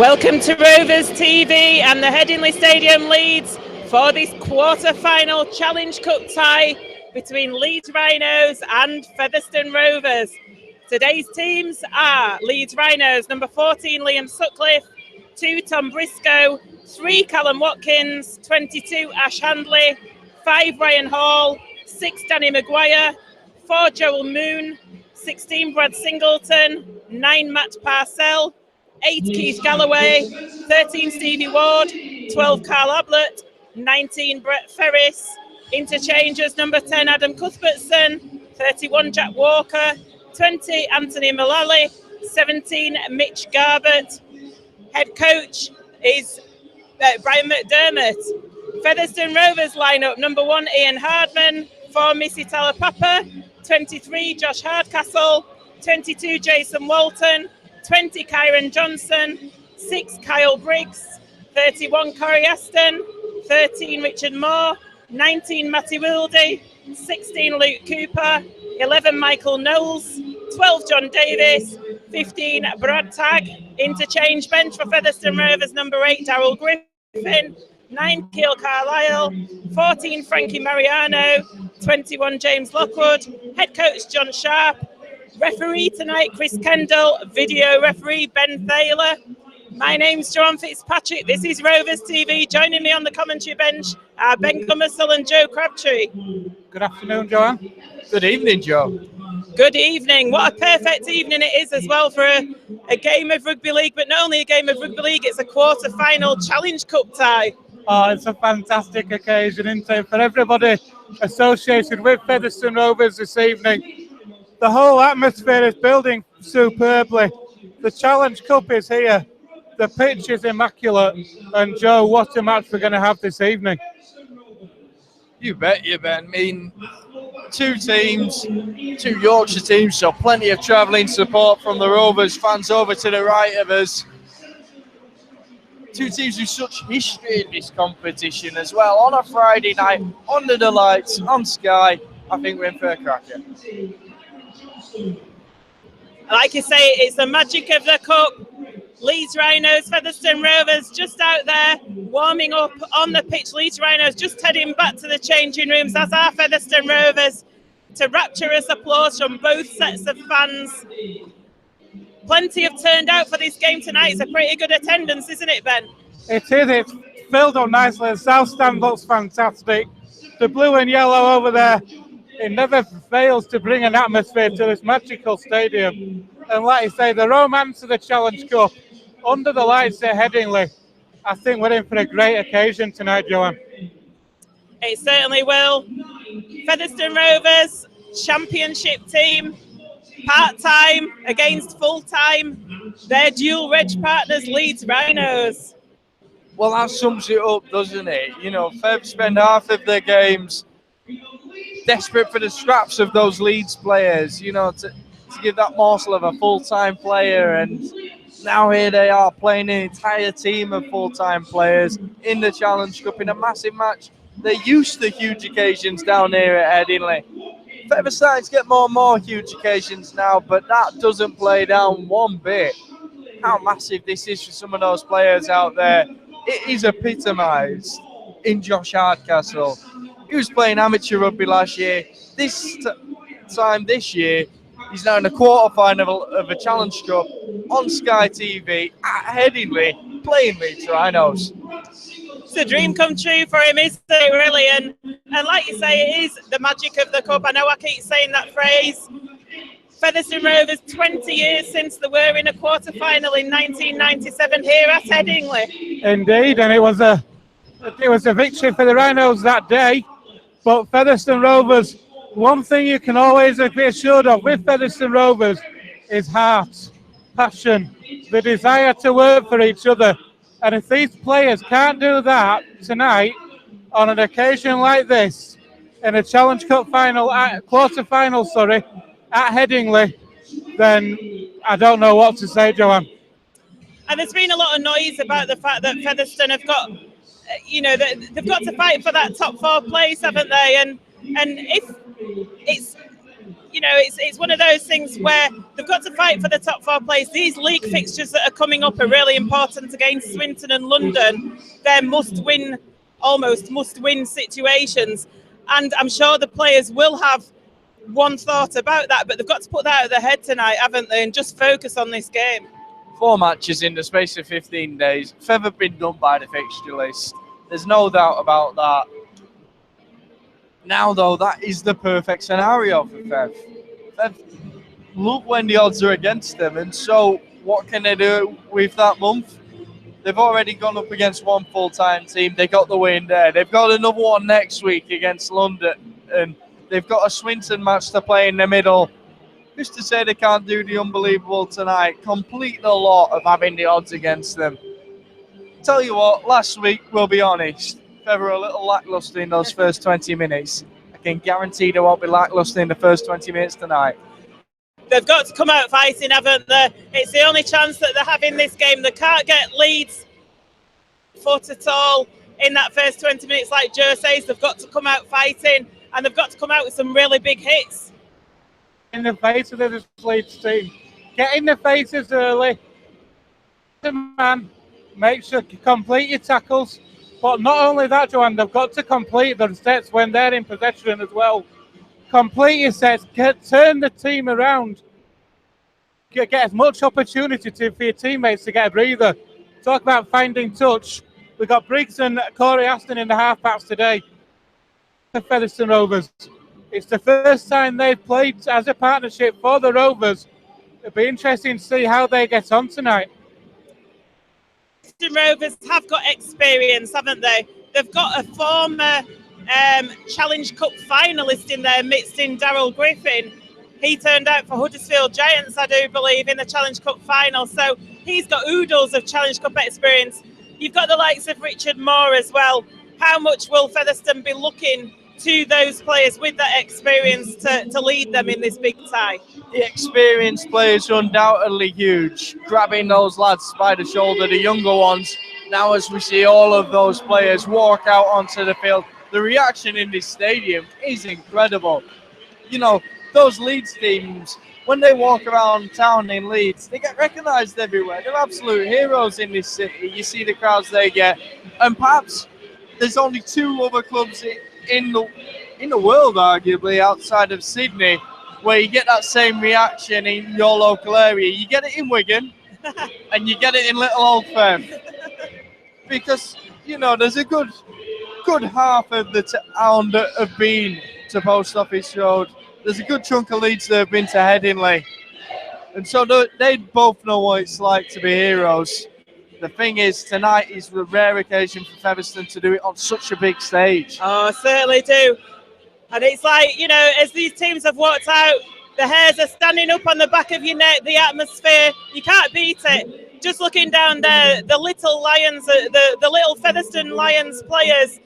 Welcome to RoversTV and the Headingley Stadium Leeds for this quarter-final Challenge Cup tie between Leeds Rhinos and Featherstone Rovers. Today's teams are Leeds Rhinos, number 14 Liam Sutcliffe, 2 Tom Briscoe, 3 Callum Watkins, 22 Ash Handley, 5 Ryan Hall, 6 Danny Maguire, 4 Joel Moon, 16 Brad Singleton, 9 Matt Parcell, 8 Keith Galloway, 13 Stevie Ward, 12 Carl Ablett, 19 Brett Ferris, interchangers number 10 Adam Cuthbertson, 31 Jack Walker, 20 Anthony Mullally, 17 Mitch Garbett. Head coach is Brian McDermott. Featherstone Rovers lineup: number 1 Ian Hardman, 4 Missy Talapapa, 23 Josh Hardcastle, 22 Jason Walton, 20 Kyron Johnson, 6 Kyle Briggs, 31 Corey Aston, 13 Richard Moore, 19 Matty Wildy, 16 Luke Cooper, 11 Michael Knowles, 12 John Davis, 15 Brad Tagg. Interchange bench for Featherstone Rovers: number 8 Darryl Griffin, 9 Keel Carlisle, 14 Frankie Mariano, 21 James Lockwood. Head coach John Sharp. Referee tonight Chris Kendall. Video referee Ben Thaler. My name's Joanne Fitzpatrick. This is RoversTV. Joining me on the commentary bench are Ben Gummersall and Joe Crabtree. Good afternoon, Joanne. Good evening, Joe. Good evening. What a perfect evening it is as well for a game of rugby league, but not only a game of rugby league, it's a quarter-final Challenge Cup tie. Oh, it's a fantastic occasion, isn't it, for everybody associated with Featherstone Rovers this evening. The whole atmosphere is building superbly. The Challenge Cup is here. The pitch is immaculate. And Joe, what a match we're going to have this evening. You bet, Ben. I mean, 2 teams, 2 Yorkshire teams, so plenty of travelling support from the Rovers fans over to the right of us. 2 teams with such history in this competition as well. On a Friday night, under the lights, on Sky, I think we're in for a cracker. Like you say, it's the magic of the cup. Leeds Rhinos, Featherstone Rovers just out there warming up on the pitch. Leeds Rhinos just heading back to the changing rooms, as are Featherstone Rovers, to rapturous applause from both sets of fans. Plenty have turned out for this game tonight. It's a pretty good attendance, isn't it, Ben? It is. It's filled up nicely. The South Stand looks fantastic. The blue and yellow over there, it never fails to bring an atmosphere to this magical stadium. And like you say, the romance of the Challenge Cup under the lights at Headingley. I think we're in for a great occasion tonight, Joanne. It certainly will. Featherstone Rovers, championship team, part-time against full-time. Their dual reg partners, Leeds Rhinos. Well, that sums it up, doesn't it? You know, Fev spend half of their games desperate for the scraps of those Leeds players, you know, to give that morsel of a full-time player, and now here they are playing an entire team of full-time players in the Challenge Cup in a massive match. They're used to huge occasions down here at Headingley. Feather starting to get more and more huge occasions now, but that doesn't play down one bit how massive this is for some of those players out there. It is epitomised in Josh Hardcastle. He was playing amateur rugby last year. This time this year, he's now in the quarter-final of a Challenge Cup on Sky TV at Headingley, playing Leeds Rhinos. It's a dream come true for him, isn't it, really? And like you say, it is the magic of the cup. I know I keep saying that phrase. Featherstone Rovers, 20 years since they were in a quarter-final in 1997 here at Headingley. Indeed, and it was a victory for the Rhinos that day. But Featherstone Rovers, one thing you can always be assured of with Featherstone Rovers is heart, passion, the desire to work for each other. And if these players can't do that tonight, on an occasion like this, in a Challenge Cup final, quarter-final, at Headingley, then I don't know what to say, Joanne. And there's been a lot of noise about the fact that Featherstone have got, they've got to fight for that top 4 place, haven't they? And if it's, it's one of those things where they've got to fight for the top 4 place. These league fixtures that are coming up are really important against Swinton and London. They're must-win, almost must-win situations. And I'm sure the players will have one thought about that, but they've got to put that out of their head tonight, haven't they, and just focus on this game. 4 matches in the space of 15 days. Fev have been done by the fixture list. There's no doubt about that. Now, though, that is the perfect scenario for Fev. Fev look when the odds are against them, and so what can they do with that month? They've already gone up against one full-time team. They got the win there. They've got another one next week against London, and they've got a Swinton match to play in the middle. Just to say they can't do the unbelievable tonight, complete the lot of having the odds against them. Tell you what, last week, we'll be honest, they were a little lacklustre in those first 20 minutes. I can guarantee they won't be lacklustre in the first 20 minutes tonight. They've got to come out fighting, haven't they? It's the only chance that they're having this game. They can't get Leeds foot at all in that first 20 minutes, like Joe says. They've got to come out fighting, and they've got to come out with some really big hits. In the face of this Leeds team, get in the faces early. Man, make sure you complete your tackles. But not only that, Joanne, they've got to complete their sets when they're in possession as well. Complete your sets, turn the team around. Get as much opportunity for your teammates to get a breather. Talk about finding touch. We've got Briggs and Corey Aston in the half-backs today. The Featherstone Rovers. It's the first time they've played as a partnership for the Rovers. It'll be interesting to see how they get on tonight. The Rovers have got experience, haven't they? They've got a former Challenge Cup finalist in their midst in Daryl Griffin. He turned out for Huddersfield Giants, I do believe, in the Challenge Cup final. So he's got oodles of Challenge Cup experience. You've got the likes of Richard Moore as well. How much will Featherstone be looking to those players with that experience to lead them in this big tie? The experienced players are undoubtedly huge, grabbing those lads by the shoulder, the younger ones. Now as we see all of those players walk out onto the field, the reaction in this stadium is incredible. You know, those Leeds teams, when they walk around town in Leeds, they get recognised everywhere. They're absolute heroes in this city. You see the crowds they get. And perhaps there's only 2 other clubs in the world, arguably, outside of Sydney, where you get that same reaction in your local area. You get it in Wigan, and you get it in Little Old Firm. Because, you know, there's a good half of the town that have been to Post Office Road. There's a good chunk of Leeds that have been to Headingley. And so they both know what it's like to be heroes. The thing is, tonight is a rare occasion for Featherstone to do it on such a big stage. Oh, certainly do. And it's like, you know, as these teams have walked out, the hairs are standing up on the back of your neck, the atmosphere, you can't beat it. Just looking down there, the little Lions, the little Featherstone Lions players,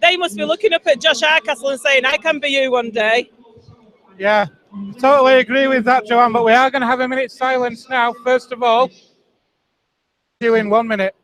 they must be looking up at Josh Hardcastle and saying, I can be you one day. Yeah, totally agree with that, Joanne, but we are going to have a minute's silence now. First of all, you in 1 minute.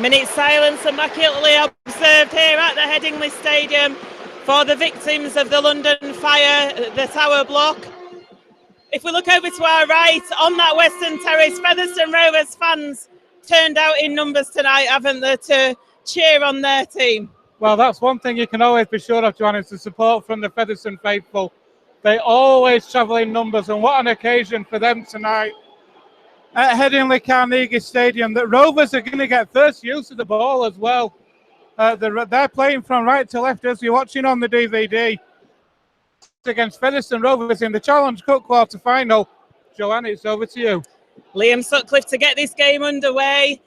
Minute silence immaculately observed here at the Headingley Stadium for the victims of the London fire, the tower block. If we look over to our right, on that Western Terrace, Featherstone Rovers fans turned out in numbers tonight, haven't they, to cheer on their team? Well, that's one thing you can always be sure of, Joanne, is the support from the Featherstone faithful. They always travel in numbers, and what an occasion for them tonight at Headingley Carnegie Stadium. The Rovers are going to get first use of the ball as well. They're playing from right to left as you're watching on the DVD against Featherstone Rovers in the Challenge Cup quarter final. Joanne, it's over to you. Liam Sutcliffe to get this game underway.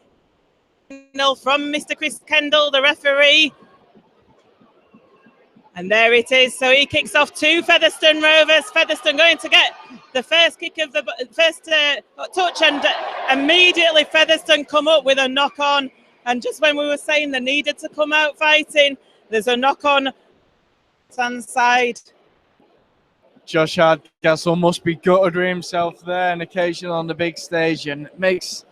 From Mr. Chris Kendall, the referee. And there it is. So he kicks off to Featherstone Rovers. Featherstone going to get the first kick of the first touch, and immediately Featherstone come up with a knock on. And just when we were saying they needed to come out fighting, there's a knock on hand side. Josh Hardcastle must be gutted with himself there, an occasion on the big stage, and makes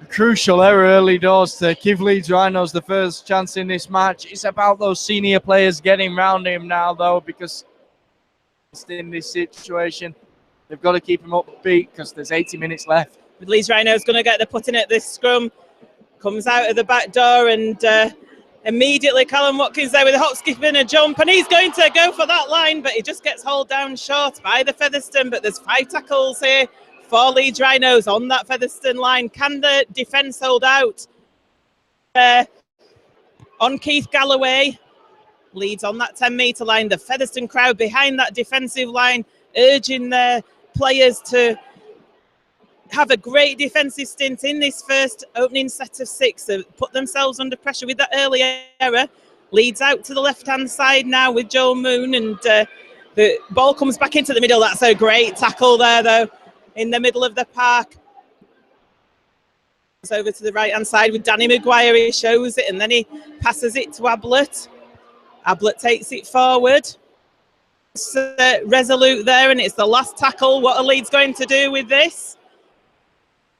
a crucial error early doors to give Leeds Rhinos the first chance in this match. It's about those senior players getting round him now, though, because in this situation, they've got to keep him upbeat because there's 80 minutes left. With Leeds Rhinos going to get the put in at this scrum, comes out of the back door, and immediately Callum Watkins there with a hop, skip and a jump, and he's going to go for that line, but he just gets hauled down short by the Featherstone. But there's 5 tackles here for Leeds Rhinos on that Featherstone line. Can the defence hold out? On Keith Galloway. Leeds on that 10-metre line. The Featherstone crowd behind that defensive line, urging their players to have a great defensive stint in this first opening set of 6. They put themselves under pressure with that early error. Leeds out to the left-hand side now with Joel Moon, and the ball comes back into the middle. That's a great tackle there, though, in the middle of the park. It's over to the right-hand side with Danny Maguire. He shows it, and then he passes it to Ablett. Ablett takes it forward. It's resolute there, and it's the last tackle. What are Leeds going to do with this?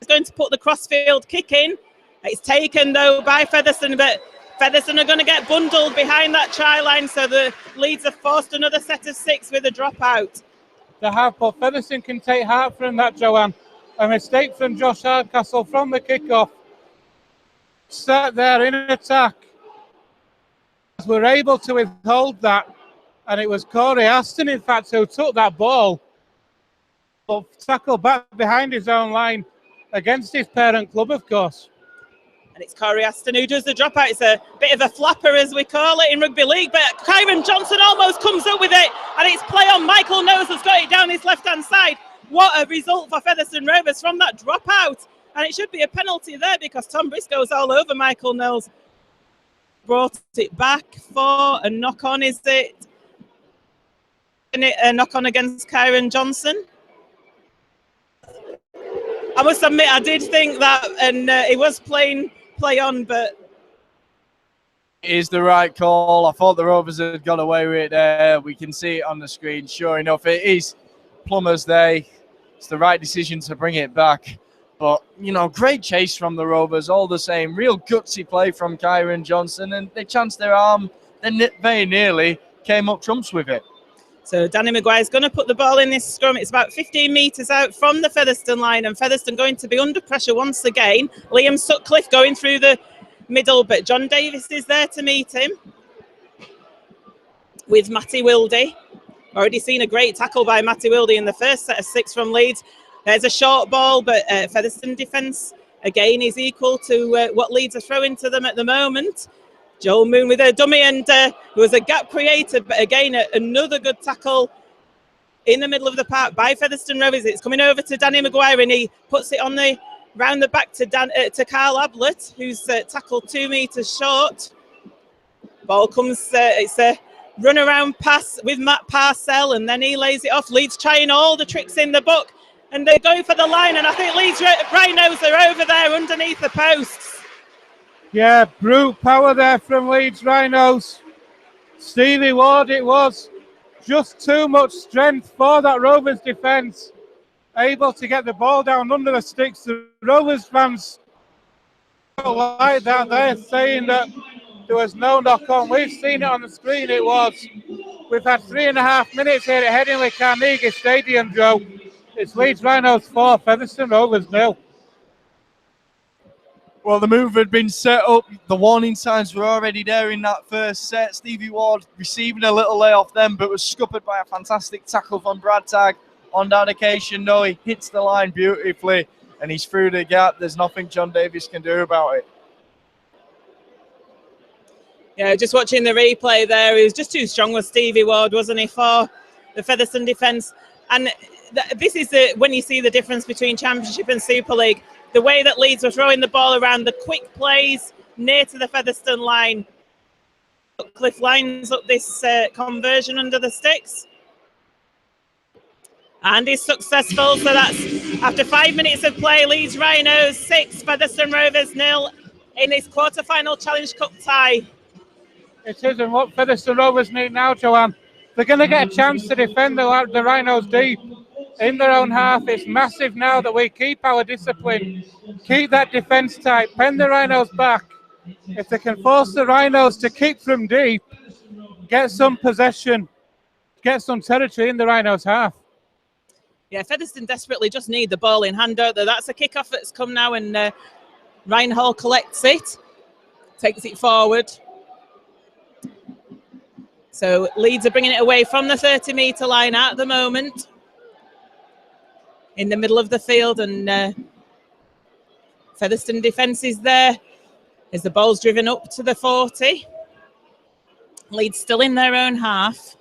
He's going to put the crossfield kick in. It's taken, though, by Featherstone, but Featherstone are going to get bundled behind that try line, so the Leeds have forced another set of 6 with a dropout. They have, but Featherstone can take heart from that, Joanne. A mistake from Josh Hardcastle from the kickoff. Set there in attack. We're able to withhold that, and it was Corey Aston, in fact, who took that ball, but tackled back behind his own line against his parent club, of course. And it's Corey Aston who does the dropout. It's a bit of a flapper, as we call it in rugby league, but Kyron Johnson almost comes up with it, and it's play on. Michael Knowles has got it down his left-hand side. What a result for Featherstone Rovers from that dropout. And it should be a penalty there because Tom Briscoe's all over Michael Knowles. Brought it back for a knock-on, is it? A knock-on against Kyron Johnson. I must admit, I did think that, and it was play on, but it is the right call. I thought the Rovers had got away with it there. We can see it on the screen. Sure enough, it is Plummer's Day. It's the right decision to bring it back. But, you know, great chase from the Rovers, all the same. Real gutsy play from Kyron Johnson, and they chanced their arm. Then very nearly came up trumps with it. So Danny Maguire's going to put the ball in this scrum. It's about 15 metres out from the Featherstone line, and Featherstone going to be under pressure once again. Liam Sutcliffe going through the middle, but John Davis is there to meet him with Matty Wilde. Already seen a great tackle by Matty Wilde in the first set of 6 from Leeds. There's a short ball, but Featherstone defence, again, is equal to what Leeds are throwing to them at the moment. Joel Moon with a dummy, and there was a gap created, but again, another good tackle in the middle of the park by Featherstone Rovers. It's coming over to Danny Maguire, and he puts it on the round the back to Carl Ablett, who's tackled 2 metres short. Ball comes, it's a run around pass with Matt Parcell, and then he lays it off. Leeds trying all the tricks in the book, and they're going for the line, and I think Leeds Rhinos are over there underneath the posts. Yeah, brute power there from Leeds Rhinos. Stevie Ward, it was just too much strength for that Rovers defence. Able to get the ball down under the sticks. The Rovers fans don't like that. They're saying that there was no knock-on. We've seen it on the screen, it was. We've had 3.5 minutes here at Headingley Carnegie Stadium, Joe. It's Leeds Rhinos 4, Featherstone Rovers 0. Well, the move had been set up. The warning signs were already there in that first set. Stevie Ward receiving a little layoff then, but was scuppered by a fantastic tackle from Brad Tagg. On that occasion, no, he hits the line beautifully, and he's through the gap. There's nothing John Davis can do about it. Yeah, just watching the replay there, he was just too strong with Stevie Ward, wasn't he, for the Featherstone defence. And this is when you see the difference between Championship and Super League. The way that Leeds were throwing the ball around, the quick plays near to the Featherstone line. Cliff lines up this conversion under the sticks. And he's successful. So that's after 5 minutes of play, Leeds Rhinos 6, Featherstone Rovers 0 in this quarter-final Challenge Cup tie. It is, and what Featherstone Rovers need now, Joanne, they're going to get a chance to defend the Rhinos deep in their own half. It's massive now that we keep our discipline, keep that defence tight, pen the Rhinos back. If they can force the Rhinos to kick from deep, get some possession, get some territory in the Rhinos' half. Yeah, Featherstone desperately just need the ball in hand, don't they? That's a kick-off that's come now, and Ryan Hall collects it, takes it forward. So Leeds are bringing it away from the 30-metre line at the moment, in the middle of the field, and Featherstone defence is there as the ball's driven up to the 40. Leeds still in their own half.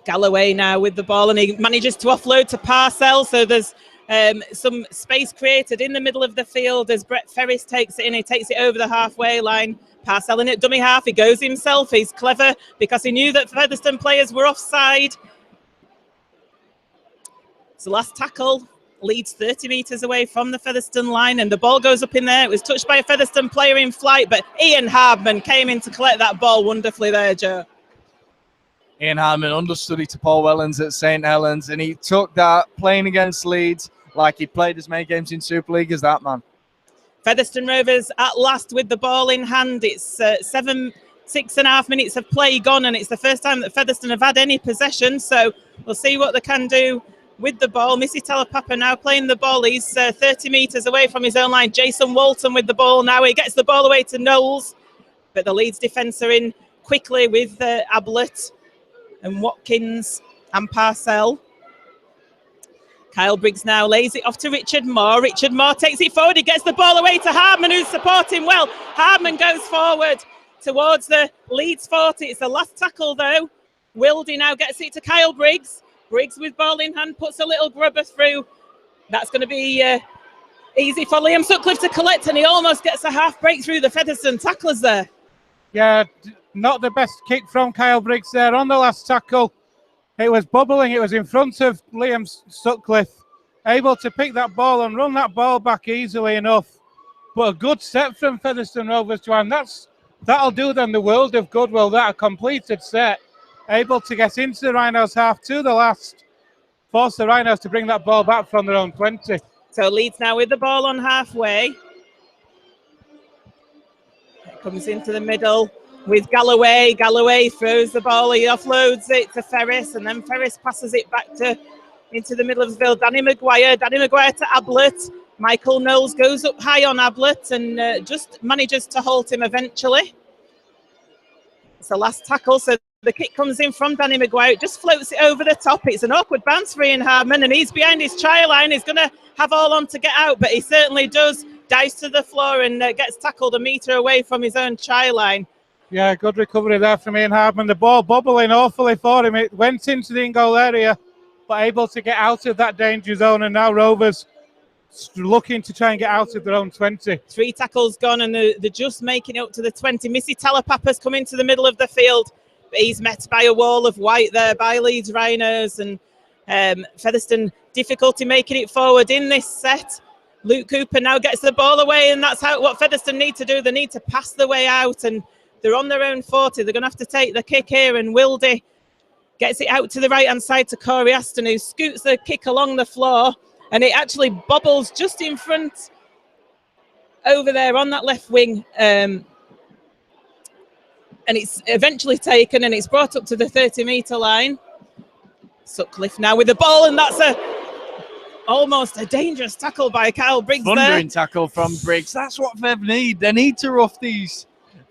Galloway now with the ball, and he manages to offload to Parcell, so there's some space created in the middle of the field as Brett Ferris takes it in. He takes it over the halfway line. Parcell in at dummy half. He goes himself. He's clever because he knew that Featherstone players were offside. It's the last tackle. Leeds 30 metres away from the Featherstone line, and the ball goes up in there. It was touched by a Featherstone player in flight, but Ian Hardman came in to collect that ball wonderfully there, Joe. Ian Hardman understudy to Paul Wellens at St Helens, and he took that playing against Leeds like he played as many games in Super League as that man. Featherstone Rovers at last with the ball in hand. It's 6.5 minutes of play gone, and it's the first time that Featherstone have had any possession, so we'll see what they can do with the ball. Missy Talapapa now playing the ball. He's 30 metres away from his own line. Jason Walton with the ball now. He gets the ball away to Knowles, but the Leeds defence are in quickly with Ablett and Watkins and Parcell. Kyle Briggs now lays it off to Richard Moore. Richard Moore takes it forward. He gets the ball away to Hardman, who's supporting well. Hardman goes forward towards the Leeds 40. It's the last tackle, though. Wildy now gets it to Kyle Briggs. Briggs with ball in hand puts a little grubber through. That's going to be easy for Liam Sutcliffe to collect, and he almost gets a half break through the Featherstone tacklers there. Yeah, not the best kick from Kyle Briggs there on the last tackle. It was bubbling. It was in front of Liam Sutcliffe, able to pick that ball and run that ball back easily enough. But a good set from Featherstone Rovers, Joanne. That'll do them the world of good. Well, that a completed set, able to get into the Rhinos' half to the last, force the Rhinos to bring that ball back from their own 20. So Leeds now with the ball on halfway. It comes into the middle with Galloway. Galloway throws the ball. He offloads it to Ferris, and then Ferris passes it back into the middle of the field. Danny Maguire to Ablett. Michael Knowles goes up high on Ablett and just manages to halt him eventually. It's the last tackle, so the kick comes in from Danny Maguire. It just floats it over the top. It's an awkward bounce for Ian Hardman, and he's behind his try line. He's going to have all on to get out, but he certainly does. Dives to the floor and gets tackled a metre away from his own try line. Yeah, good recovery there from Ian Hardman. The ball bubbling awfully for him. It went into the in-goal area, but able to get out of that danger zone, and now Rovers looking to try and get out of their own 20. 3 tackles gone, and they're just making it up to the 20. Missy Talapapa's come into the middle of the field, but he's met by a wall of white there by Leeds Rhinos, and Featherstone difficulty making it forward in this set. Luke Cooper now gets the ball away, and that's what Featherstone need to do. They need to pass the way out, and they're on their own 40. They're going to have to take the kick here, and Wildy gets it out to the right-hand side to Corey Aston, who scoots the kick along the floor, and it actually bobbles just in front over there on that left wing, and it's eventually taken, and it's brought up to the 30-metre line. Sutcliffe now with the ball, and that's almost a dangerous tackle by Kyle Briggs there. Thundering tackle from Briggs. That's what Fev need. They need to rough these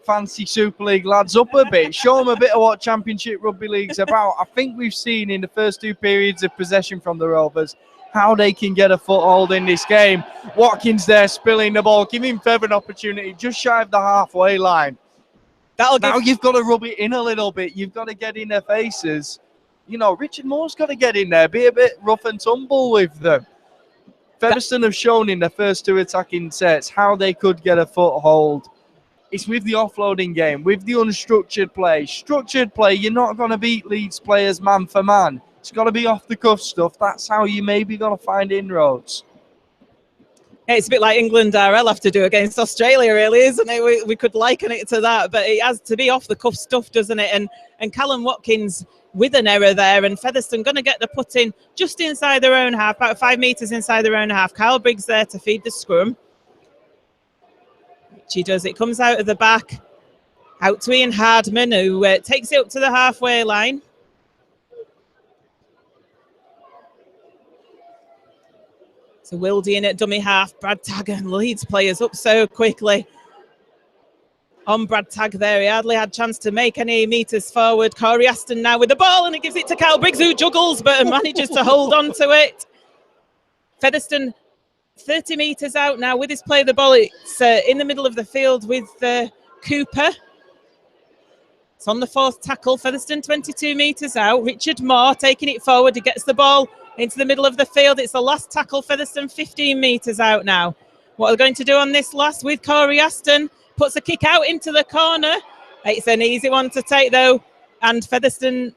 fancy Super League lads up a bit. Show them a bit of what Championship Rugby League's about. I think we've seen in the first 2 periods of possession from the Rovers how they can get a foothold in this game. Watkins there spilling the ball, giving Fev an opportunity just shy of the halfway line. Now you've got to rub it in a little bit. You've got to get in their faces. You know, Richard Moore's got to get in there, be a bit rough and tumble with them. Featherstone have shown in their first 2 attacking sets how they could get a foothold. It's with the offloading game, with the unstructured play. Structured play, you're not going to beat Leeds players man for man. It's got to be off-the-cuff stuff. That's how you maybe got to find inroads. It's a bit like England RL have to do against Australia, really, isn't it? We could liken it to that, but it has to be off-the-cuff stuff, doesn't it? And Callum Watkins with an error there, and Featherstone going to get the put in just inside their own half, about 5 metres inside their own half. Kyle Briggs there to feed the scrum. Which he does. It comes out of the back, out to Ian Hardman, who takes it up to the halfway line. So Wildy in at dummy half. Brad Tagg and Leeds players up so quickly. On Brad Tagg there, he hardly had a chance to make any metres forward. Corey Aston now with the ball, and he gives it to Kyle Briggs, who juggles but manages to hold on to it. Featherstone 30 metres out now with his play of the ball. It's in the middle of the field with Cooper. It's on the 4th tackle. Featherstone 22 metres out. Richard Moore taking it forward. He gets the ball into the middle of the field. It's the last tackle. Featherstone 15 metres out now. What are they going to do on this last with Corey Aston? Puts a kick out into the corner. It's an easy one to take though, and Featherstone.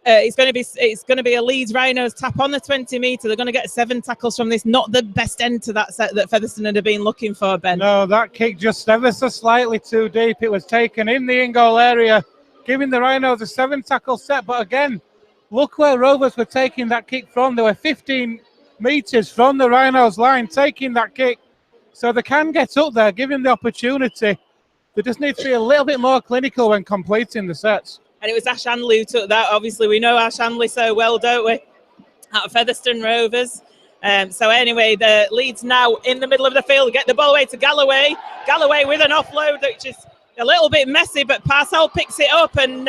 It's going to be a Leeds Rhinos tap on the 20 metre. They're going to get 7 tackles from this. Not the best end to that set that Featherstone had been looking for, Ben. No, that kick just ever so slightly too deep. It was taken in the in-goal area, giving the Rhinos a 7 tackle set. But again, look where Rovers were taking that kick from. They were 15 metres from the Rhinos line taking that kick. So they can get up there, give him the opportunity. They just need to be a little bit more clinical when completing the sets. And it was Ash Hanley who took that. Obviously, we know Ash Hanley so well, don't we? Out of Featherstone Rovers. So anyway, the Leeds now in the middle of the field. Get the ball away to Galloway. Galloway with an offload, which is a little bit messy, but Parcell picks it up and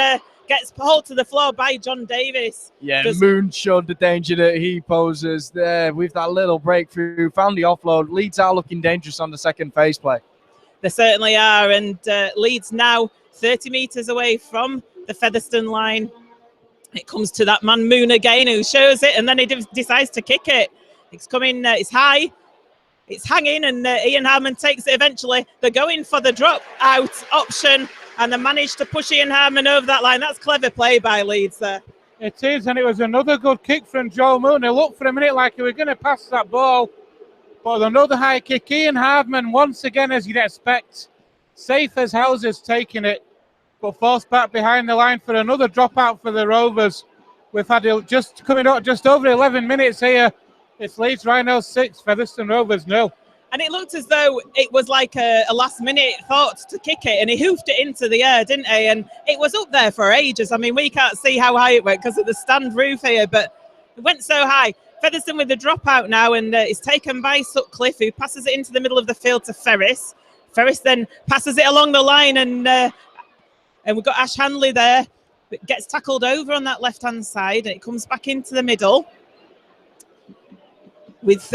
gets hauled to the floor by John Davis. Yeah, Moon showed the danger that he poses there with that little breakthrough. Found the offload. Leeds are looking dangerous on the second phase play. They certainly are. And Leeds now 30 metres away from the Featherstone line. It comes to that man Moon again, who shows it, and then he decides to kick it. It's coming, it's high, it's hanging, and Ian Harmon takes it eventually. They're going for the drop out option, and they managed to push Ian Harmon over that line. That's clever play by Leeds there. It is, and it was another good kick from Joel Moon. He looked for a minute like he was going to pass that ball, but another high kick. Ian Hardman, once again, as you'd expect, safe as houses, taking it, but forced back behind the line for another dropout for the Rovers. We've had just coming up just over 11 minutes here. It's Leeds Rhinos 6, Featherstone Rovers 0. And it looked as though it was like a last-minute thought to kick it, and he hoofed it into the air, didn't he? And it was up there for ages. I mean, we can't see how high it went because of the stand roof here, but it went so high. Featherstone with the dropout now, and it's taken by Sutcliffe, who passes it into the middle of the field to Ferris. Ferris then passes it along the line, and we've got Ash Hanley there. It gets tackled over on that left-hand side, and it comes back into the middle with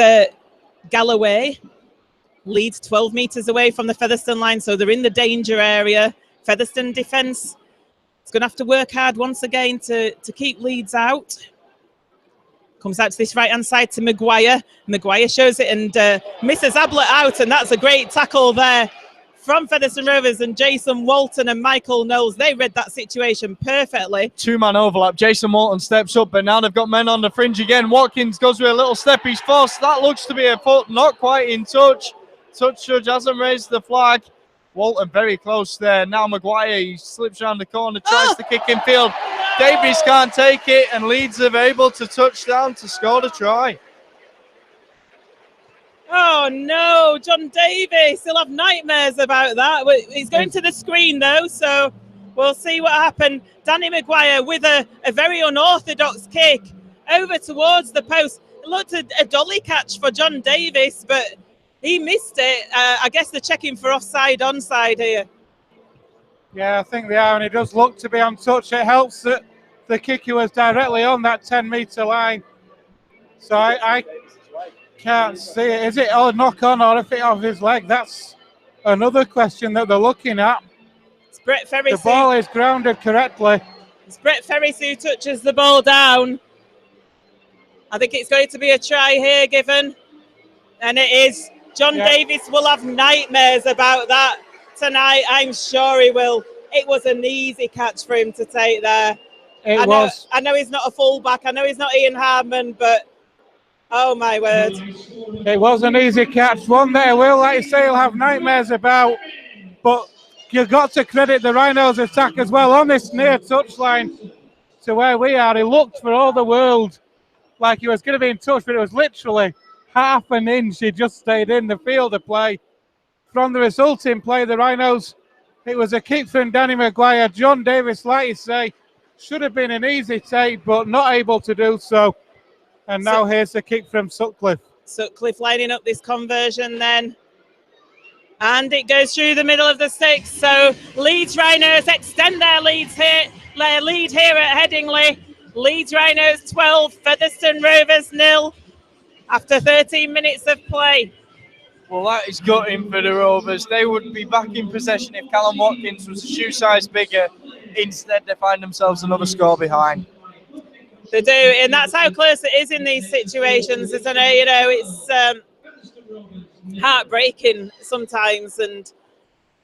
Galloway. Leeds 12 metres away from the Featherstone line, so they're in the danger area. Featherstone defence is going to have to work hard once again to keep Leeds out. Comes out to this right-hand side to Maguire. Maguire shows it and misses Ablett out, and that's a great tackle there from Featherstone Rovers, and Jason Walton and Michael Knowles, they read that situation perfectly. 2-man overlap. Jason Walton steps up, but now they've got men on the fringe again. Watkins goes with a little step. He's forced. That looks to be a foot, not quite in touch. Touch judge hasn't raised the flag. Walton very close there. Now Maguire, he slips around the corner, tries to kick in field. Davies can't take it, and Leeds are able to touch down to score the try. Oh no, John Davies, he'll have nightmares about that. He's going to the screen though, so we'll see what happened. Danny Maguire with a very unorthodox kick over towards the post. looked a dolly catch for John Davis, but he missed it. I guess they're checking for offside, onside here. Yeah, I think they are, and it does look to be on touch. It helps that the kicker was directly on that 10-metre line. So I can't see it. Is it a knock on or if it off his leg? That's another question that they're looking at. It's Brett Ferris. The ball is grounded correctly. It's Brett Ferris who touches the ball down. I think it's going to be a try here given. And it is. John Davis will have nightmares about that tonight. I'm sure he will. It was an easy catch for him to take there. I know he's not a fullback. I know he's not Ian Hardman, but oh my word. It was an easy catch. One that he will, like you say, he'll have nightmares about. But you've got to credit the Rhinos attack as well on this near touchline to where we are. He looked for all the world like he was going to be in touch, but it was literally half an inch. He just stayed in the field of play. From the resulting play, the Rhinos, it was a kick from Danny Maguire. John Davis, like you say, should have been an easy take, but not able to do so. And now here's the kick from Sutcliffe. Sutcliffe lining up this conversion then. And it goes through the middle of the sticks. So Leeds Rhinos extend their lead here at Headingley. Leeds Rhinos 12, Featherstone Rovers 0 after 13 minutes of play. Well, that is gutting for the Rovers. They would be back in possession if Callum Watkins was a shoe size bigger. Instead, they find themselves another score behind. They do, and that's how close it is in these situations, isn't it? You know, it's heartbreaking sometimes, and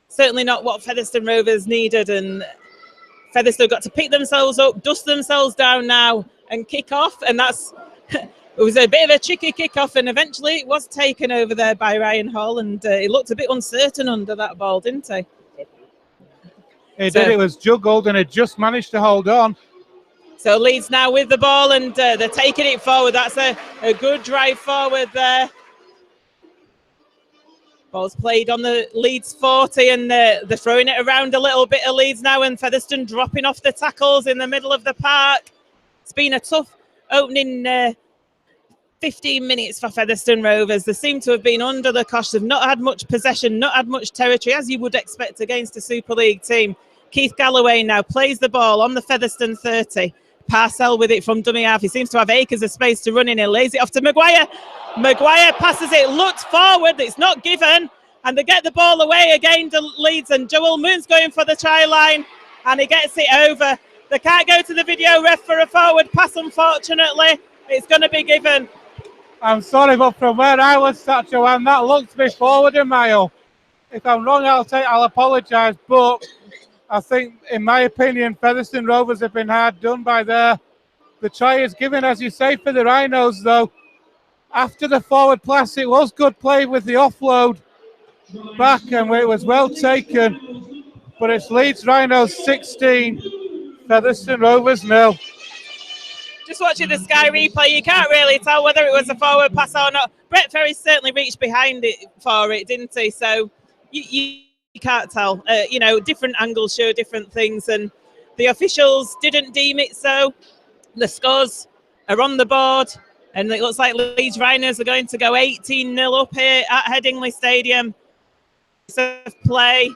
certainly not what Featherstone Rovers needed. And Featherstone got to pick themselves up, dust themselves down now, and kick off. And that's it was a bit of a tricky kick-off, and eventually it was taken over there by Ryan Hall, and he looked a bit uncertain under that ball, didn't he? He did. It was juggled, and it just managed to hold on. So Leeds now with the ball, and they're taking it forward. That's a good drive forward there. Ball's played on the Leeds 40, and they're throwing it around a little bit of Leeds now, and Featherstone dropping off the tackles in the middle of the park. It's been a tough opening 15 minutes for Featherstone Rovers. They seem to have been under the cosh. They've not had much possession, not had much territory, as you would expect against a Super League team. Keith Galloway now plays the ball on the Featherstone 30. Parcell with it from dummy half. He seems to have acres of space to run in. He lays it off to Maguire. Maguire passes it, looks forward. It's not given. And they get the ball away again to Leeds. And Joel Moon's going for the try line. And he gets it over. They can't go to the video ref for a forward pass, unfortunately. It's going to be given. I'm sorry, but from where I was sat, Joanne, that looked to be forward a mile. If I'm wrong, I'll apologise. But I think, in my opinion, Featherstone Rovers have been hard done by there. The try is given, as you say, for the Rhinos, though. After the forward pass, it was good play with the offload back, and it was well taken. But it's Leeds Rhinos 16, Featherstone Rovers 0. Just watching the Sky replay, you can't really tell whether it was a forward pass or not. Brett Ferris certainly reached behind it for it, didn't he? So you can't tell. You know, different angles show different things, and the officials didn't deem it so. The scores are on the board, and it looks like Leeds Rhinos are going to go 18-0 up here at Headingley Stadium. Play.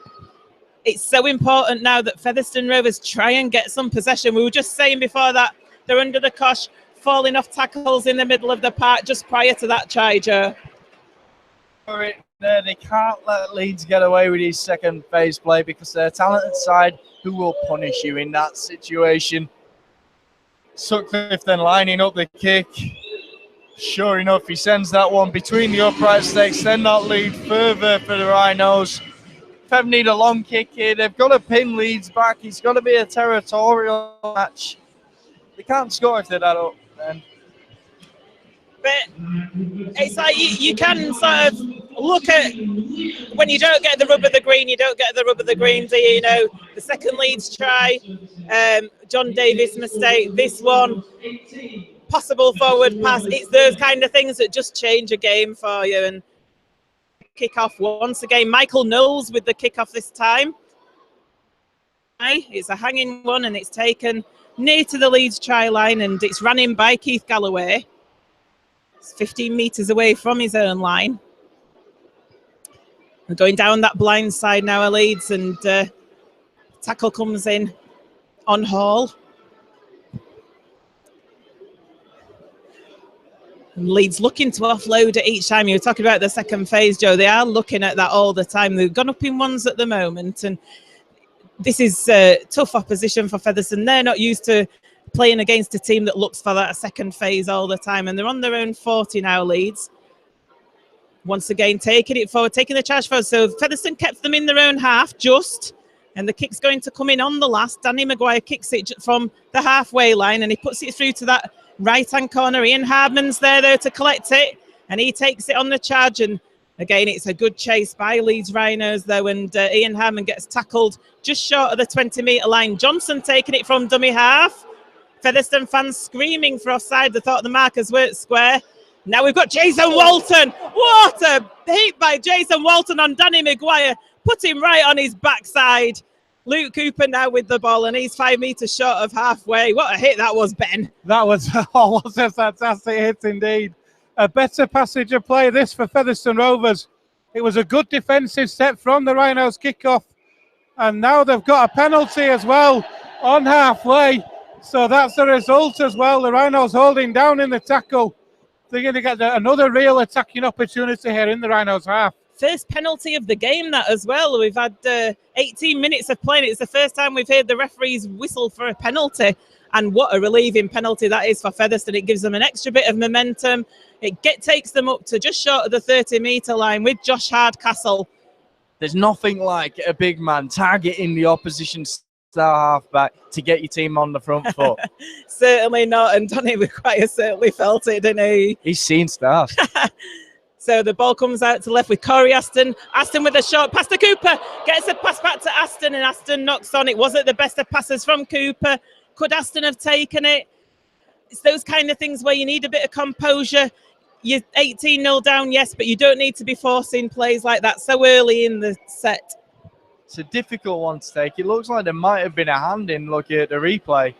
It's so important now that Featherstone Rovers try and get some possession. We were just saying before that they're under the cosh, falling off tackles in the middle of the park just prior to that try, Joe. They can't let Leeds get away with his second phase play because they're a talented side who will punish you in that situation. Sutcliffe then lining up the kick. Sure enough, he sends that one between the upright stakes, then that lead further for the Rhinos. Fev need a long kick here. They've got to pin Leeds back. It's got to be a territorial match. They can't score if they're that up, then. But it's like you can sort of look at when you don't get the rub of the green, you don't get the rub of the green, do you? You know, the second Leeds try, John Davis mistake, this one, possible forward pass. It's those kind of things that just change a game for you. And kick off once again. Michael Knowles with the kick off this time. It's a hanging one, and it's taken near to the Leeds try line, and it's run in by Keith Galloway. It's 15 metres away from his own line. We're going down that blind side now, Leeds, and tackle comes in on Hall. And Leeds looking to offload it each time. You were talking about the second phase, Joe. They are looking at that all the time. They've gone up in ones at the moment, and this is tough opposition for Featherstone. They're not used to playing against a team that looks for that second phase all the time, and they're on their own 40 now, Leeds. Once again, taking it forward, taking the charge forward. So Featherstone kept them in their own half, just. And the kick's going to come in on the last. Danny Maguire kicks it from the halfway line, and he puts it through to that right-hand corner. Ian Hardman's there, though, to collect it. And he takes it on the charge. And again, it's a good chase by Leeds Rhinos, though. And Ian Hardman gets tackled just short of the 20-metre line. Johnson taking it from dummy half. Featherstone fans screaming for offside. They thought the markers weren't square. Now we've got Jason Walton. What a hit by Jason Walton on Danny Maguire. Put him right on his backside. Luke Cooper now with the ball, and he's 5 metres short of halfway. What a hit that was, Ben. That was a fantastic hit indeed. A better passage of play this for Featherstone Rovers. It was a good defensive step from the Rhinos kickoff. And now they've got a penalty as well on halfway. So that's the result as well. The Rhinos holding down in the tackle. They're going to get another real attacking opportunity here in the Rhinos half. First penalty of the game, that as well. We've had 18 minutes of playing. It's the first time we've heard the referees whistle for a penalty. And what a relieving penalty that is for Featherstone. It gives them an extra bit of momentum. It takes them up to just short of the 30-metre line with Josh Hardcastle. There's nothing like a big man targeting the opposition star halfback to get your team on the front foot. Certainly not, and Donny McGuire certainly felt it, didn't he? He's seen stars. So the ball comes out to left with Corey Aston. Aston with a short pass to Cooper. Gets a pass back to Aston, and Aston knocks on. It wasn't the best of passes from Cooper. Could Aston have taken it? It's those kind of things where you need a bit of composure. You're 18-0 down, yes, but you don't need to be forcing plays like that so early in the set. It's a difficult one to take. It looks like there might have been a hand in looking at the replay.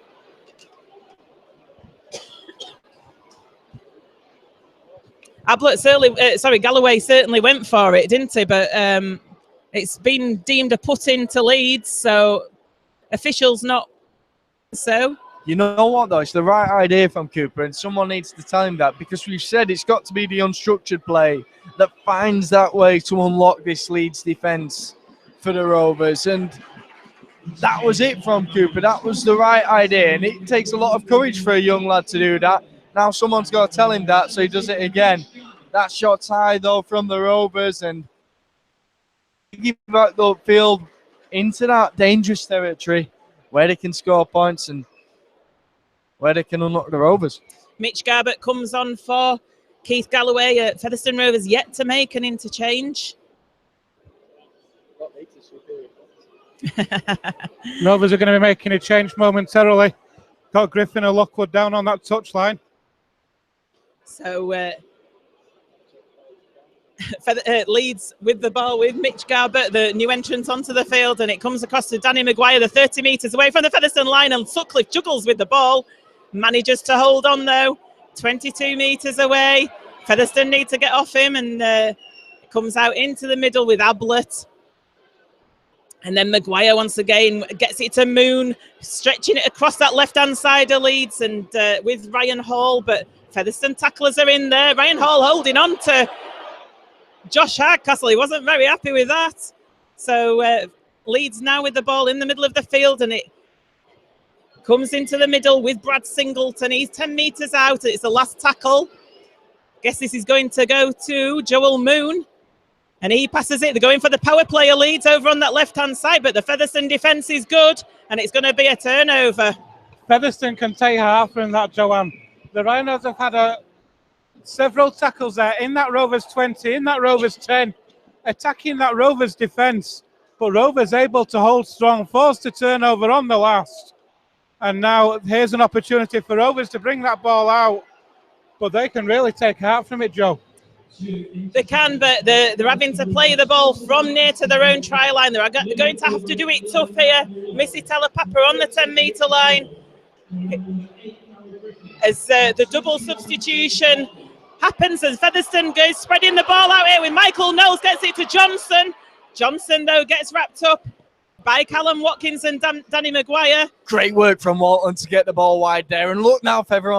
Galloway certainly went for it, didn't he? But it's been deemed a put-in to Leeds, so officials not so. You know what, though? It's the right idea from Cooper, and someone needs to tell him that, because we've said it's got to be the unstructured play that finds that way to unlock this Leeds defence for the Rovers. And that was it from Cooper. That was the right idea, and it takes a lot of courage for a young lad to do that. Now someone's got to tell him that, so he does it again. That shot's high, though, from the Rovers, and give back the field into that dangerous territory where they can score points and where they can unlock the Rovers. Mitch Garbett comes on for Keith Galloway at Featherstone Rovers, yet to make an interchange. Rovers are going to be making a change momentarily. Got Griffin and Lockwood down on that touchline. So Leeds with the ball with Mitch Garbett, the new entrant onto the field, and it comes across to Danny Maguire, the 30 metres away from the Featherstone line, and Sutcliffe juggles with the ball. Manages to hold on, though. 22 metres away. Featherstone need to get off him, and comes out into the middle with Ablett. And then Maguire once again gets it to Moon, stretching it across that left-hand side of Leeds, and with Ryan Hall, but Featherstone tacklers are in there. Ryan Hall holding on to Josh Hardcastle. He wasn't very happy with that. So Leeds now with the ball in the middle of the field, and it comes into the middle with Brad Singleton. He's 10 metres out. It's the last tackle. Guess this is going to go to Joel Moon. And he passes it. They're going for the power play of Leeds over on that left-hand side, but the Featherstone defence is good, and it's going to be a turnover. Featherstone can take half from that, Joanne. The Rhinos have had several tackles there in that Rovers 20, in that Rovers 10, attacking that Rovers defence. But Rovers able to hold strong, forced a turnover on the last. And now here's an opportunity for Rovers to bring that ball out. But they can really take heart from it, Joe. They can, but they're having to play the ball from near to their own try line. They're going to have to do it tough here. Missy Telapapa on the 10-metre line. As the double substitution, happens as Featherstone goes spreading the ball out here with Michael Knowles, gets it to Johnson. Johnson, though, gets wrapped up by Callum Watkins and Danny Maguire. Great work from Walton to get the ball wide there. And look now, Feather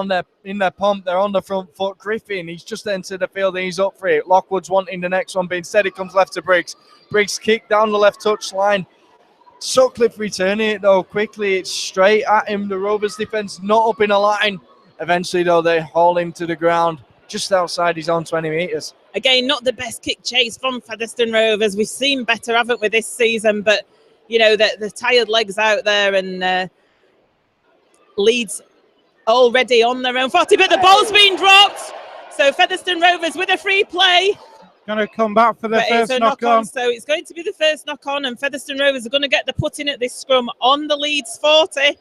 in their pump. They're on the front foot. Griffin, he's just entered the field and he's up for it. Lockwood's wanting the next one, but instead it comes left to Briggs. Briggs kick down the left touch line. Sutcliffe returning it, though, quickly. It's straight at him. The Rovers defence not up in a line. Eventually, though, they haul him to the ground just outside his own 20 metres. Again, not the best kick chase from Featherstone Rovers. We've seen better, haven't we, this season? But, you know, the tired legs out there, and Leeds already on their own 40. But the ball's been dropped. So Featherstone Rovers with a free play. Going to come back for the first knock on. So it's going to be the first knock on, and Featherstone Rovers are going to get the put in at this scrum on the Leeds 40.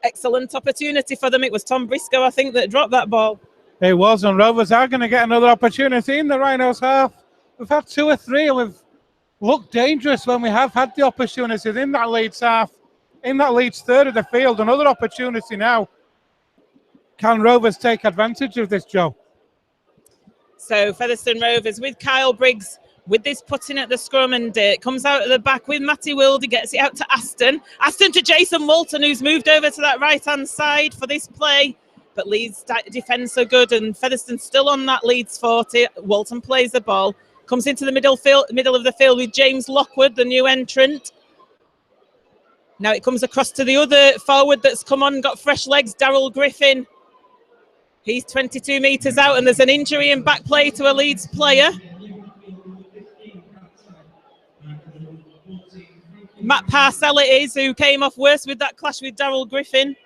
Excellent opportunity for them. It was Tom Briscoe, I think, that dropped that ball. It was, and Rovers are going to get another opportunity in the Rhinos half. We've had 2 or 3, and we've looked dangerous when we have had the opportunities in that Leeds half, in that Leeds third of the field. Another opportunity now. Can Rovers take advantage of this, Joe? So Featherstone Rovers with Kyle Briggs with this putting at the scrum, and it comes out at the back with Matty Wilde. Gets it out to Aston. Aston to Jason Walton, who's moved over to that right-hand side for this play. But Leeds' defence are good, and Featherstone still on that Leeds 40. Walton plays the ball. Comes into the middle of the field with James Lockwood, the new entrant. Now it comes across to the other forward that's come on, got fresh legs, Daryl Griffin. He's 22 metres out, and there's an injury in back play to a Leeds player. Matt Parcell it is, who came off worse with that clash with Daryl Griffin.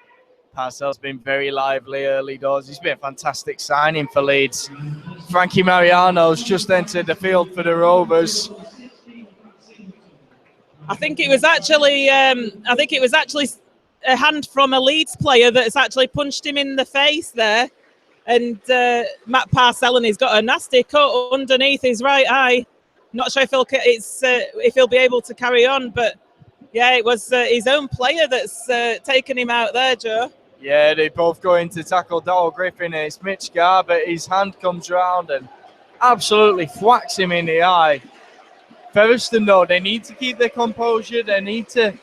Parcell's been very lively early doors. He's been a fantastic signing for Leeds. Frankie Mariano's just entered the field for the Rovers. I think it was actually a hand from a Leeds player that's actually punched him in the face there. And Matt Parcell, and he's got a nasty cut underneath his right eye. Not sure if he'll be able to carry on, but yeah, it was his own player that's taken him out there, Joe. Yeah, they both go in to tackle Daryl Griffin, and it's Mitch Garr, but his hand comes round and absolutely whacks him in the eye. Featherstone, though, they need to keep their composure. They need to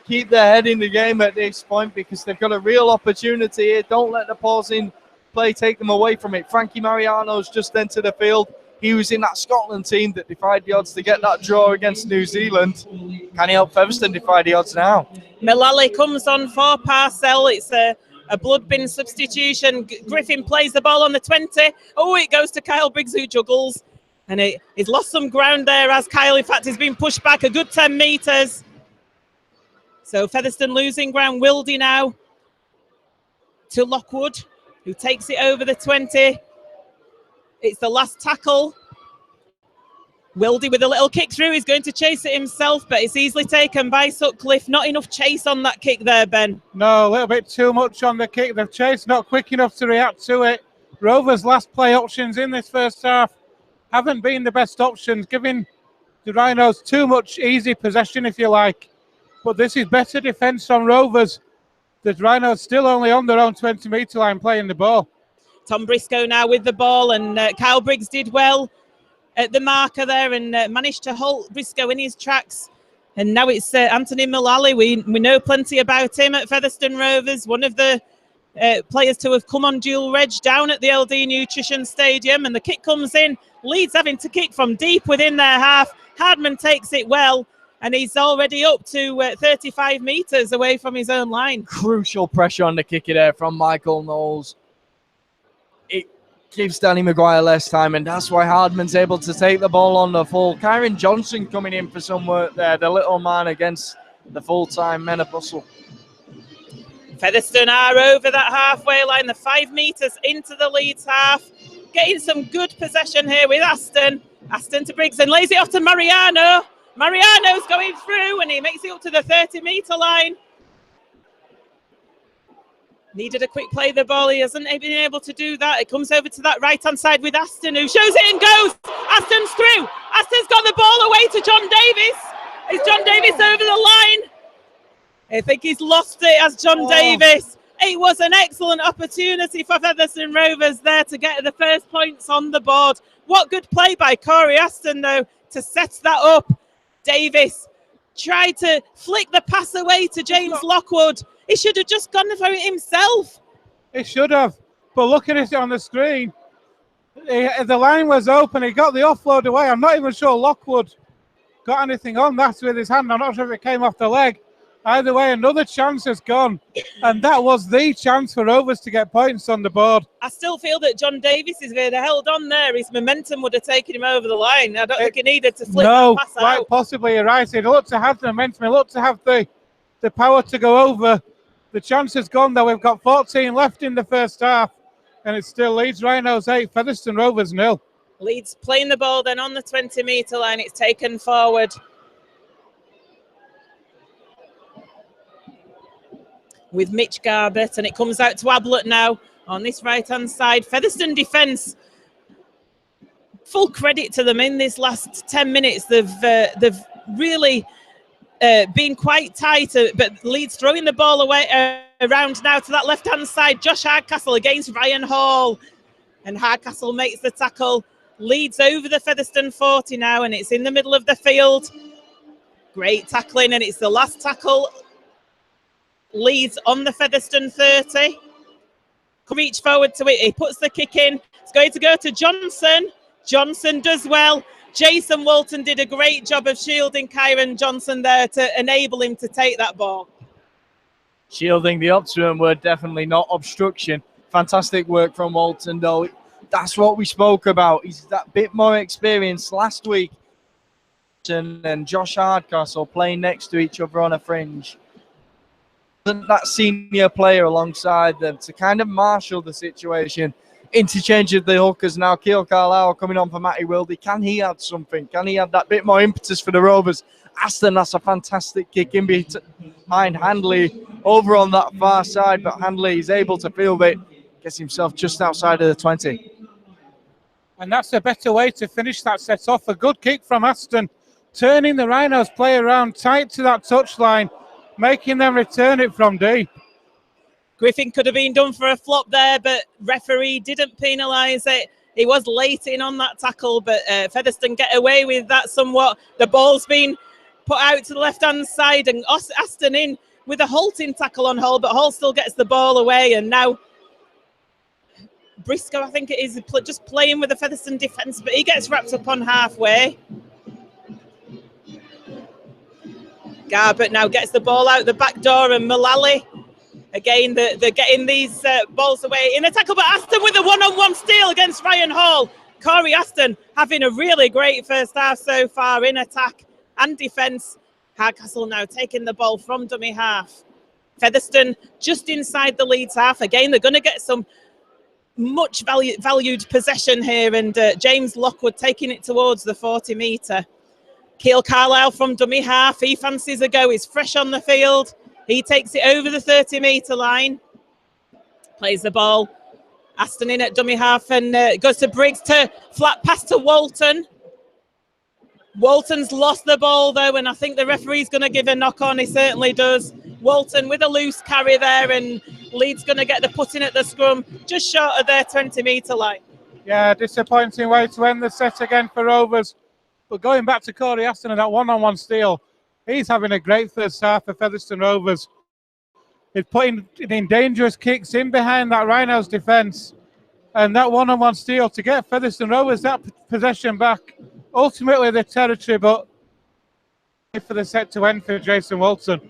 keep their head in the game at this point, because they've got a real opportunity here. Don't let the pausing play take them away from it. Frankie Mariano's just entered the field. He was in that Scotland team that defied the odds to get that draw against New Zealand. Can he help Featherstone defy the odds now? Mullally comes on for Parcell. It's a blood bin substitution. Griffin plays the ball on the 20. Oh, it goes to Kyle Briggs, who juggles. And he's lost some ground there, as Kyle, in fact, has been pushed back a good 10 metres. So Featherstone losing ground. Wilde now to Lockwood, who takes it over the 20. It's the last tackle. Wilde with a little kick through. He's going to chase it himself, but it's easily taken by Sutcliffe. Not enough chase on that kick there, Ben. No, a little bit too much on the kick. The chase not quick enough to react to it. Rovers' last play options in this first half haven't been the best options, giving the Rhinos too much easy possession, if you like. But this is better defence from Rovers. The Rhinos still only on their own 20-metre line playing the ball. Tom Briscoe now with the ball, and Kyle Briggs did well at the marker there and managed to halt Briscoe in his tracks. And now it's Anthony Mullally. We know plenty about him at Featherstone Rovers, one of the players to have come on dual reg down at the LD Nutrition Stadium. And the kick comes in. Leeds having to kick from deep within their half. Hardman takes it well, and he's already up to 35 metres away from his own line. Crucial pressure on the kicker there from Michael Knowles. It gives Danny Maguire less time, and that's why Hardman's able to take the ball on the full. Kyron Johnson coming in for some work there, the little man against the full-time men of Bustle. Featherstone are over that halfway line, the 5 metres into the Leeds half. Getting some good possession here with Aston. Aston to Briggs and lays it off to Mariano. Mariano's going through, and he makes it up to the 30-metre line. Needed a quick play of the ball. He hasn't been able to do that. It comes over to that right-hand side with Aston, who shows it and goes. Aston's through. Aston's got the ball away to John Davis. Is John Davis over the line? I think he's lost it as John Davis It was an excellent opportunity for Featherstone Rovers there to get the first points on the board. What good play by Corey Aston, though, to set that up. Davis tried to flick the pass away to James Lockwood. He should have just gone for it himself. He should have. But looking at it on the screen, the line was open. He got the offload away. I'm not even sure Lockwood got anything on that with his hand. I'm not sure if it came off the leg. Either way, another chance has gone. And that was the chance for Rovers to get points on the board. I still feel that John Davis is there. Held on there. His momentum would have taken him over the line. I don't think he needed to flick that pass out. No, quite possibly you're right. He looked to have the momentum. He looked to have the power to go over. The chance has gone, though. We've got 14 left in the first half. And it's still Leeds Rhinos 8, Featherstone Rovers 0. Leeds playing the ball then on the 20-metre line. It's taken forward. With Mitch Garbett, and it comes out to Ablett now on this right-hand side. Featherstone defence, full credit to them in this last 10 minutes. They've really been quite tight, but Leeds throwing the ball away around now to that left-hand side. Josh Hardcastle against Ryan Hall, and Hardcastle makes the tackle. Leeds over the Featherstone 40 now, and it's in the middle of the field. Great tackling, and it's the last tackle. Leeds on the Featherstone 30. Reach forward to it. He puts the kick in. It's going to go to Johnson. Johnson does well. Jason Walton did a great job of shielding Kyron Johnson there to enable him to take that ball. Shielding the optimum word, definitely not obstruction. Fantastic work from Walton, though. That's what we spoke about. He's that bit more experienced last week. And Josh Hardcastle playing next to each other on a fringe. That senior player alongside them to kind of marshal the situation. Interchange of the hookers now. Keil Carlisle coming on for Matty Wildy. Can he add something? Can he add that bit more impetus for the Rovers? Aston, that's a fantastic kick in behind Handley over on that far side, but Handley is able to field it. Gets himself just outside of the 20. And that's a better way to finish that set off. A good kick from Aston, turning the Rhinos play around tight to that touchline, making them return it from deep. Griffin could have been done for a flop there, but referee didn't penalise it. He was late in on that tackle, but Featherstone get away with that somewhat. The ball's been put out to the left-hand side, and Aston in with a halting tackle on Hall, but Hall still gets the ball away, and now Briscoe, I think it is, just playing with the Featherstone defence, but he gets wrapped up on halfway. Garbett now gets the ball out the back door, and Mullally, again, they're getting these balls away in a tackle, but Aston with a one-on-one steal against Ryan Hall. Corey Aston having a really great first half so far in attack and defence. Hardcastle now taking the ball from dummy half. Featherstone just inside the Leeds half. Again, they're going to get some much valued possession here, and James Lockwood taking it towards the 40-metre. Keil Carlisle from dummy half. He fancies a go. He's fresh on the field. He takes it over the 30-metre line. Plays the ball. Aston in at dummy half, and goes to Briggs to flat pass to Walton. Walton's lost the ball, though, and I think the referee's going to give a knock on. He certainly does. Walton with a loose carry there, and Leeds going to get the put in at the scrum, just short of their 20-metre line. Yeah, disappointing way to end the set again for Rovers. But going back to Corey Aston and that one-on-one steal, he's having a great first half for Featherstone Rovers. He's putting in dangerous kicks in behind that Rhinos defence. And that one-on-one steal to get Featherstone Rovers that possession back. Ultimately the territory, but for the set to end for Jason Walton.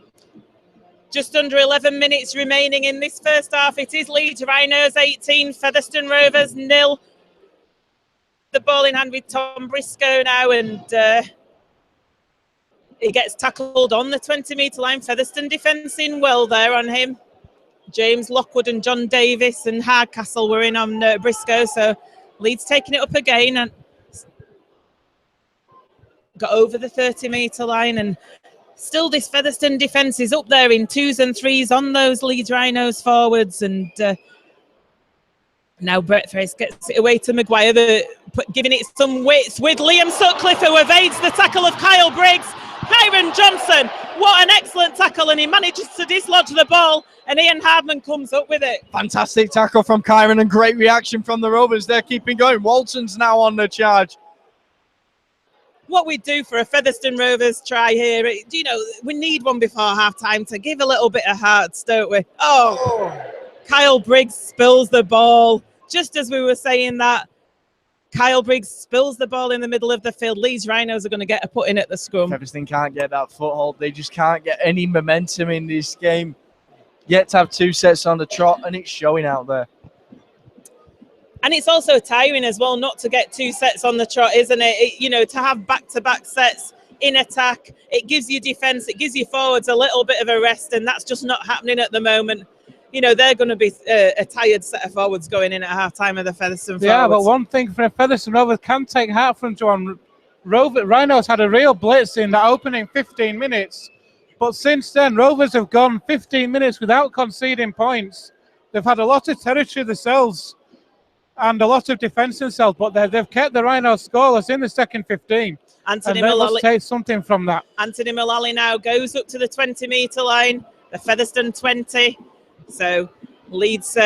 Just under 11 minutes remaining in this first half. It is Leeds Rhinos 18, Featherstone Rovers 0. The ball in hand with Tom Briscoe now, and he gets tackled on the 20-metre line. Featherstone defence in well there on him. James Lockwood and John Davis and Hardcastle were in on Briscoe, so Leeds taking it up again and got over the 30-metre line, and still this Featherstone defence is up there in 2s and 3s on those Leeds Rhinos forwards, and now Brett Face gets it away to Maguire, giving it some width with Liam Sutcliffe, who evades the tackle of Kyle Briggs. Kyron Johnson What an excellent tackle, and he manages to dislodge the ball, and Ian Hardman comes up with it. Fantastic tackle from Kyron and great reaction from the Rovers. They're keeping going. Walton's now on the charge. What we do for a Featherstone Rovers try here, you know, we need one before half-time to give a little bit of hearts, don't we? Oh, Kyle Briggs spills the ball. Just as we were saying that, Kyle Briggs spills the ball in the middle of the field. Leeds Rhinos are going to get a put in at the scrum. Featherstone can't get that foothold. They just can't get any momentum in this game. Yet to have 2 sets on the trot, and it's showing out there. And it's also tiring as well not to get 2 sets on the trot, isn't it? You know, to have back-to-back sets in attack, it gives you defence, it gives you forwards a little bit of a rest, and that's just not happening at the moment. You know, they're going to be a tired set of forwards going in at half-time of the Featherstone forwards. Yeah, but one thing for a Featherstone Rovers can take heart from Joanne. Rhinos had a real blitz in the opening 15 minutes, but since then, Rovers have gone 15 minutes without conceding points. They've had a lot of territory themselves and a lot of defence themselves, but they've kept the Rhinos scoreless in the second 15. Anthony Mullally Mullally, must take something from that. Anthony Mullally now goes up to the 20-metre line, the Featherstone 20. So Leeds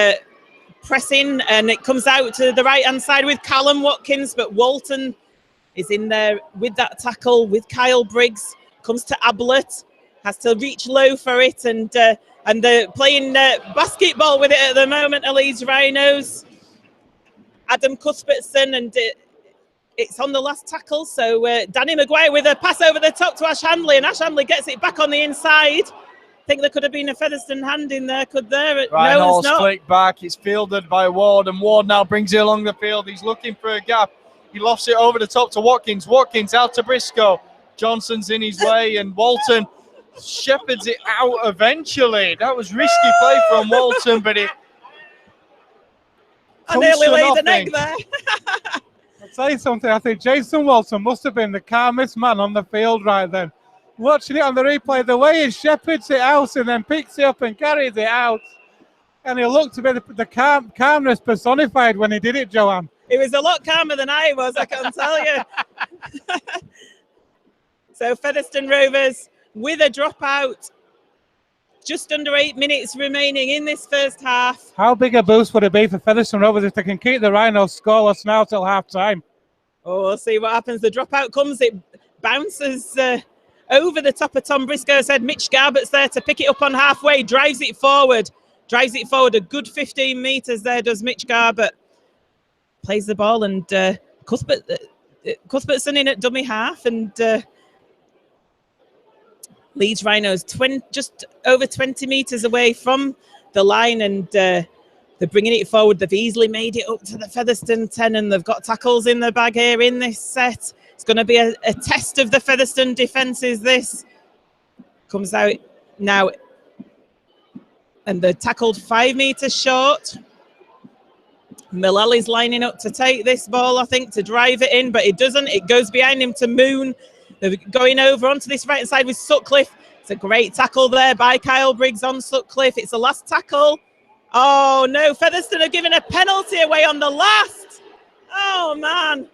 pressing, and it comes out to the right-hand side with Callum Watkins, but Walton is in there with that tackle with Kyle Briggs. Comes to Ablett, has to reach low for it, and they're playing basketball with it at the moment, Leeds Rhinos. Adam Cuthbertson, and it's on the last tackle. So Danny Maguire with a pass over the top to Ash Handley, and Ash Handley gets it back on the inside. I think there could have been a Featherstone hand in there, could there? Ryan no, Hall's it's not. flick back. It's fielded by Ward, and Ward now brings it along the field. He's looking for a gap. He lofts it over the top to Watkins. Watkins out to Briscoe. Johnson's in his way, and Walton shepherds it out eventually. That was risky play from Walton, but it I nearly laid an egg there. I'll tell you something, I think Jason Walton must have been the calmest man on the field right then. Watching it on the replay, the way he shepherds it out and then picks it up and carries it out. And he looked to be the calmness personified when he did it, Joanne. It was a lot calmer than I was, I can tell you. So Featherstone Rovers with a dropout. Just under 8 minutes remaining in this first half. How big a boost would it be for Featherstone Rovers if they can keep the Rhinos scoreless now till half-time? Oh, we'll see what happens. The dropout comes. It bounces over the top of Tom Briscoe's head. Mitch Garbutt's there to pick it up on halfway. Drives it forward. A good 15 metres there does Mitch Garbutt. Plays the ball, and Cuthbertson in at dummy half, and Leeds Rhinos just over 20 metres away from the line, and they're bringing it forward. They've easily made it up to the Featherstone 10, and they've got tackles in the bag here in this set. It's going to be a test of the Featherstone defences, this. Comes out now, and they're tackled 5 metres short. Mullally's lining up to take this ball, I think, to drive it in, but it doesn't. It goes behind him to Moon. They're going over onto this right side with Sutcliffe. It's a great tackle there by Kyle Briggs on Sutcliffe. It's the last tackle. Oh, no. Featherstone have given a penalty away on the last. Oh, man.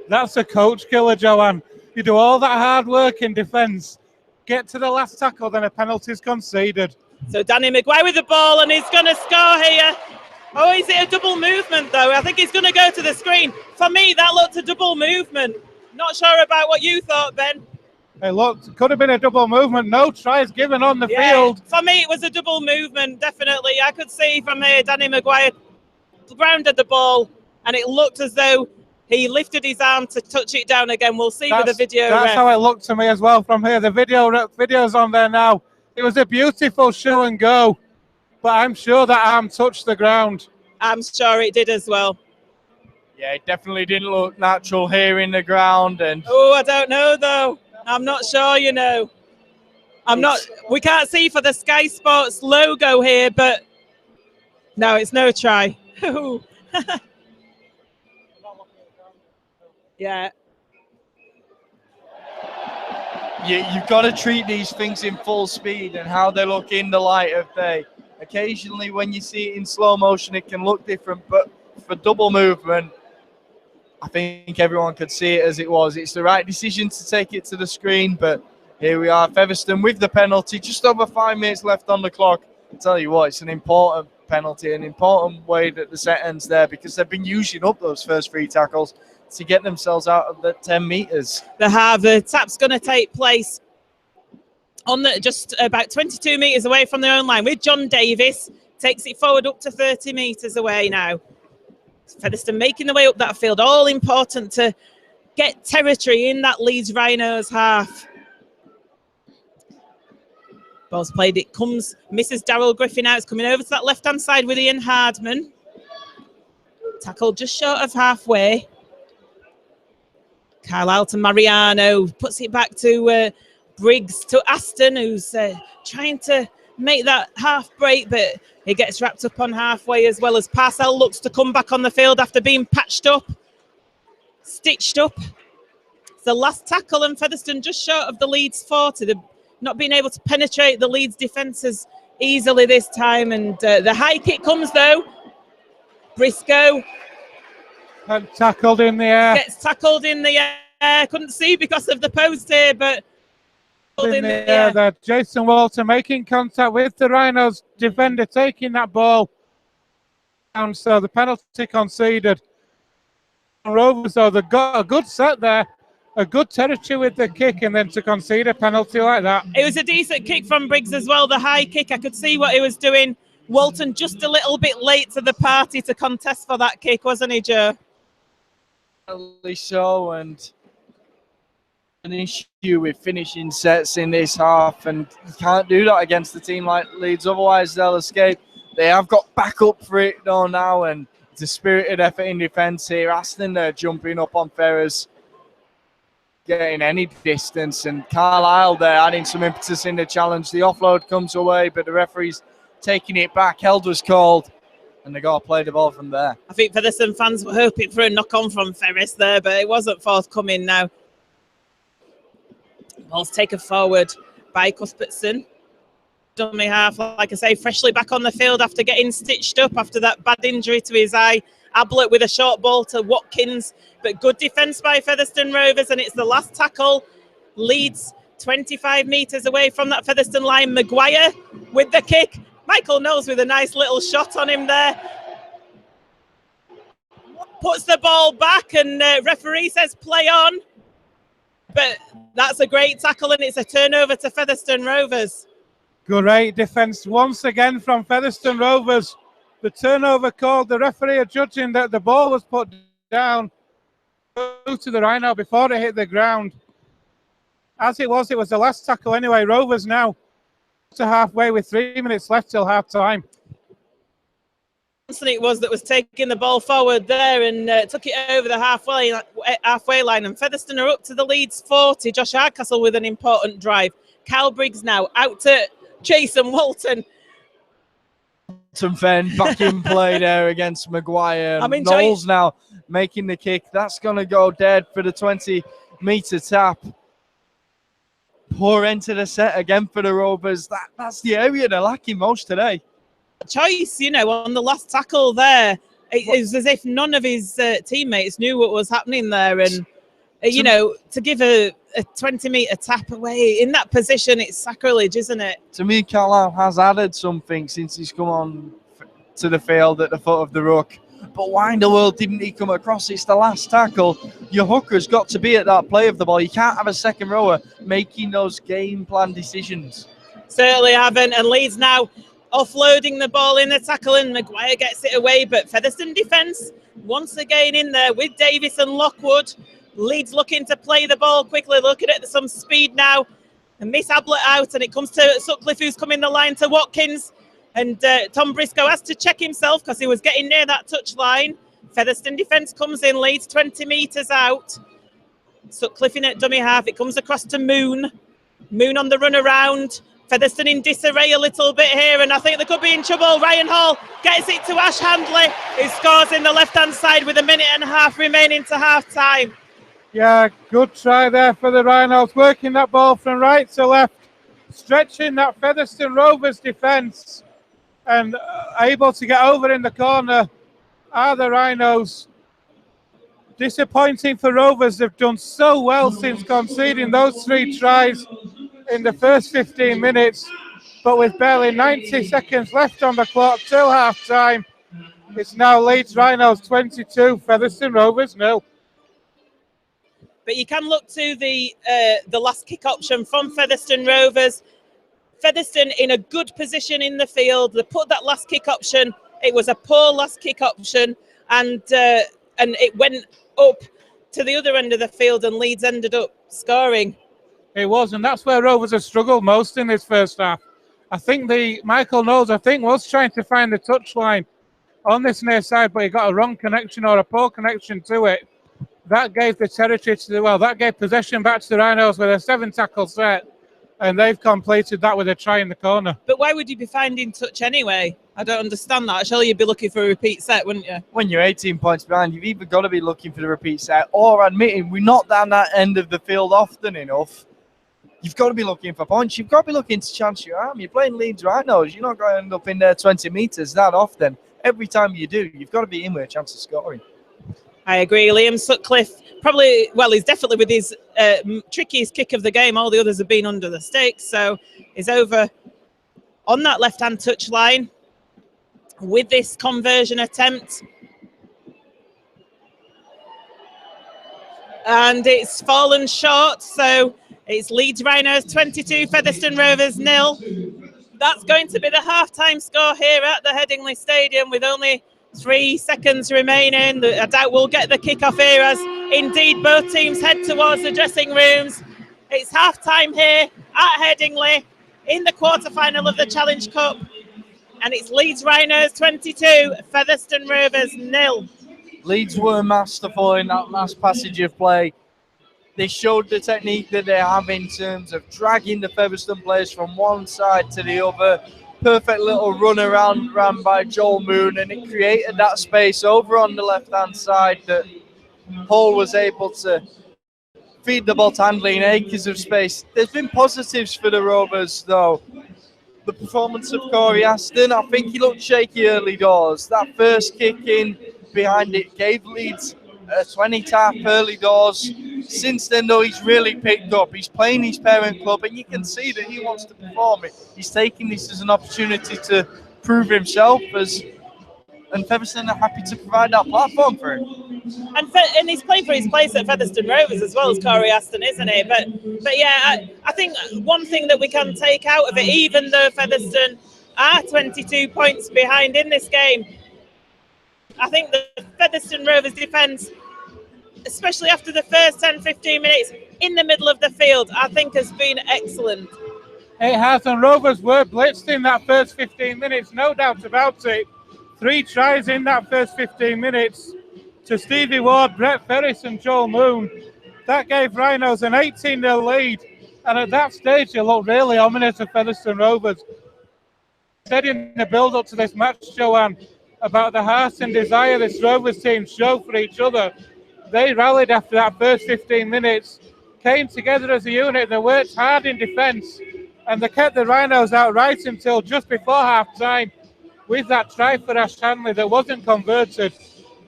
That's a coach killer, Joanne. You do all that hard work in defence, get to the last tackle, then a penalty's conceded. So Danny Maguire with the ball, and he's going to score here. Oh, is it a double movement, though? I think he's going to go to the screen. For me, that looked a double movement. Not sure about what you thought, Ben. It could have been a double movement. No tries given on the field. For me, it was a double movement, definitely. I could see from here, Danny Maguire grounded the ball, and it looked as though he lifted his arm to touch it down again. We'll see with the video. That's how it looked to me as well from here. The video's on there now. It was a beautiful show and go, but I'm sure that arm touched the ground. I'm sure it did as well. Yeah, it definitely didn't look natural here in the ground. And oh, I don't know, though. I'm not sure, you know. We can't see for the Sky Sports logo here, but no, it's no try. Yeah. You've got to treat these things in full speed and how they look in the light of day. Occasionally when you see it in slow motion, it can look different, but for double movement, I think everyone could see it as it was. It's the right decision to take it to the screen, but here we are, Featherstone with the penalty, just over 5 minutes left on the clock. I'll tell you what, it's an important penalty, an important way that the set ends there, because they've been using up those first 3 tackles to get themselves out of the 10 metres. The tap's going to take place on just about 22 metres away from their own line, with John Davis. Takes it forward up to 30 metres away now. Featherstone making the way up that field, all important to get territory in that Leeds Rhinos half. Ball's played, it comes, misses Darryl Griffin out. It's coming over to that left-hand side with Ian Hardman. Tackle just short of halfway. Carlisle to Mariano, puts it back to Briggs, to Aston, who's trying to make that half break, but he gets wrapped up on halfway, as well as Parcell looks to come back on the field after being patched up, stitched up. It's the last tackle, and Featherstone just short of the Leeds 40. They've not been able to penetrate the Leeds defences easily this time, and the high kick comes though. Briscoe and tackled in the air. Gets tackled in the air. Couldn't see because of the post here, but in the air there. Jason Walter making contact with the Rhinos defender, taking that ball down. So the penalty conceded. Rovers, though, they got a good set there, a good territory with the kick, and then to concede a penalty like that. It was a decent kick from Briggs as well, the high kick. I could see what he was doing. Walton just a little bit late to the party to contest for that kick, wasn't he, Joe? So, and an issue with finishing sets in this half, and you can't do that against a team like Leeds, otherwise they'll escape. They have got back up for it though now, and it's a spirited effort in defence here. Aston jumping up on Ferrers, getting any distance, and Carlisle there adding some impetus in the challenge. The offload comes away, but the referee's taking it back. Held was called, and they got to play the ball from there. I think Featherstone fans were hoping for a knock-on from Ferris there, but it wasn't forthcoming now. Ball's taken forward by Cuthbertson. Dummy half, like I say, freshly back on the field after getting stitched up after that bad injury to his eye. Ablett with a short ball to Watkins, but good defence by Featherstone Rovers, and it's the last tackle. Leeds 25 metres away from that Featherstone line. Maguire with the kick. Michael Knowles with a nice little shot on him there. Puts the ball back, and referee says play on. But that's a great tackle, and it's a turnover to Featherstone Rovers. Great defence once again from Featherstone Rovers. The turnover called, the referee adjudging that the ball was put down to the Rhino before it hit the ground. As it was the last tackle anyway. Rovers now to halfway with 3 minutes left till half time. It was that was taking the ball forward there and took it over the halfway line, and Featherstone are up to the Leeds 40. Josh Hardcastle with an important drive. Cal Briggs now out to Jason Walton. Fenn back in play there against Maguire. Knowles now making the kick. That's going to go dead for the 20-metre tap. Poor end to the set again for the Rovers. That's the area they're lacking most today. Choice, on the last tackle there. It was as if none of his teammates knew what was happening there. And, to give a 20-metre tap away in that position, it's sacrilege, isn't it? To me, Carlisle has added something since he's come on to the field at the foot of the ruck. But why in the world didn't he come across? It's the last tackle. Your hooker's got to be at that play of the ball. You can't have a second rower making those game plan decisions. Certainly haven't. And Leeds now offloading the ball in the tackle, and Maguire gets it away. But Featherstone defence once again in there with Davis and Lockwood. Leeds looking to play the ball quickly, looking at some speed now. And Miss Ablett out, and it comes to Sutcliffe, who's coming the line to Watkins. And Tom Briscoe has to check himself because he was getting near that touch line. Featherstone defence comes in, Leeds 20 metres out. Sutcliffe in at dummy half. It comes across to Moon. Moon on the run around. Featherstone in disarray a little bit here, and I think they could be in trouble. Ryan Hall gets it to Ash Handley, who scores in the left-hand side with a minute and a half remaining to half-time. Yeah, good try there for the Rhinos, working that ball from right to left, stretching that Featherstone Rovers defence, and able to get over in the corner are the Rhinos. Disappointing for Rovers. They've done so well since conceding those 3 tries in the first 15 minutes. But with barely 90 seconds left on the clock till half-time, it's now Leeds Rhinos 22, Featherstone Rovers 0. But you can look to the last kick option from Featherstone Rovers. Featherstone in a good position in the field. They put that last kick option. It was a poor last kick option, and it went up to the other end of the field, and Leeds ended up scoring. It was, and that's where Rovers have struggled most in this first half. I think Michael Knowles, was trying to find the touchline on this near side, but he got a wrong connection or a poor connection to it. That gave the territory that gave possession back to the Rhinos with a 7-tackle set, and they've completed that with a try in the corner. But why would you be finding touch anyway? I don't understand that. Surely you'd be looking for a repeat set, wouldn't you? When you're 18 points behind, you've either got to be looking for the repeat set or admitting we're not down that end of the field often enough. You've got to be looking for points. You've got to be looking to chance your arm. You're playing Leeds Rhinos. You're not going to end up in there 20 metres that often. Every time you do, you've got to be in with a chance of scoring. I agree. Liam Sutcliffe, he's definitely with his trickiest kick of the game. All the others have been under the sticks. So he's over on that left-hand touch line with this conversion attempt. And it's fallen short. So it's Leeds Rhinos 22, Featherstone Rovers 0. That's going to be the half-time score here at the Headingley Stadium with only 3 seconds remaining. I doubt we'll get the kick-off here as indeed both teams head towards the dressing rooms. It's half-time here at Headingley in the quarter-final of the Challenge Cup. And it's Leeds Rhinos 22, Featherstone Rovers 0. Leeds were masterful in that last passage of play. They showed the technique that they have in terms of dragging the Featherstone players from one side to the other. Perfect little run around ran by Joel Moon, and it created that space over on the left-hand side that Paul was able to feed the ball to Handley in acres of space. There's been positives for the Rovers, though. The performance of Corey Aston, I think he looked shaky early doors. That first kick in behind it gave Leeds a 20 tap early doors. Since then, though, he's really picked up. He's playing his parent club, and you can see that he wants to perform it. He's taking this as an opportunity to prove himself, and Featherstone are happy to provide that platform for him. And he's playing for his place at Featherstone Rovers as well as Corey Aston, isn't he? But yeah, I think one thing that we can take out of it, even though Featherstone are 22 points behind in this game, I think the Featherstone Rovers defence, especially after the first 10-15 minutes in the middle of the field, I think has been excellent. It has, and Rovers were blitzed in that first 15 minutes, no doubt about it. 3 tries in that first 15 minutes to Stevie Ward, Brett Ferris and Joel Moon. That gave Rhinos an 18-0 lead, and at that stage it looked really ominous of Featherstone Rovers. Said in the build-up to this match, Joanne, about the heart and desire this Rovers team show for each other. They rallied after that first 15 minutes, came together as a unit, they worked hard in defence, and they kept the Rhinos outright until just before half-time with that try for Ash Hanley that wasn't converted.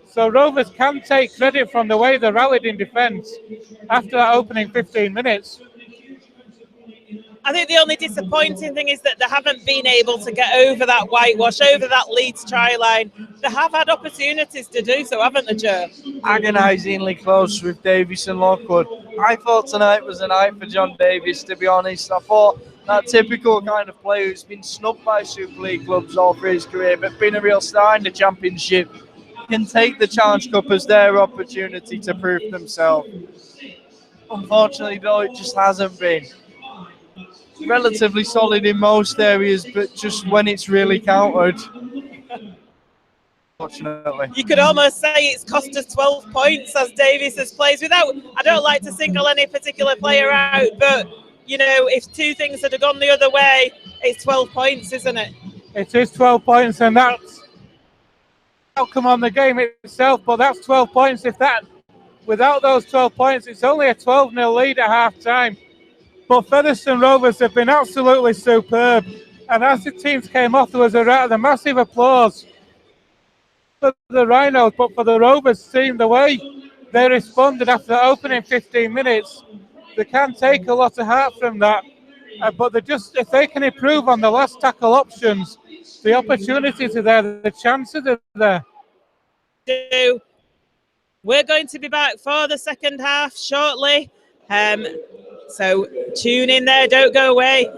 So Rovers can take credit from the way they rallied in defence after that opening 15 minutes. I think the only disappointing thing is that they haven't been able to get over that whitewash, over that Leeds try line. They have had opportunities to do so, haven't they, Joe? Agonisingly close with Davies and Lockwood. I thought tonight was a night for John Davies, to be honest. I thought that typical kind of player who's been snubbed by Super League clubs all through his career, but been a real star in the Championship, can take the Challenge Cup as their opportunity to prove themselves. Unfortunately, though, it just hasn't been. Relatively solid in most areas, but just when it's really counted, unfortunately. You could almost say it's cost us 12 points as Davies has played without. I don't like to single any particular player out, but you know, if 2 things had gone the other way, it's 12 points, isn't it? It is 12 points, and that's the outcome on the game itself, but that's 12 points. Without those 12 points, it's only a 12-0 lead at half-time. But Featherstone Rovers have been absolutely superb. And as the teams came off, there was a massive applause for the Rhinos, but for the Rovers team, the way they responded after the opening 15 minutes. They can take a lot of heart from that, but they just, if they can improve on the last tackle options, the opportunities are there, the chances are there. We're going to be back for the second half shortly. So tune in there, don't go away.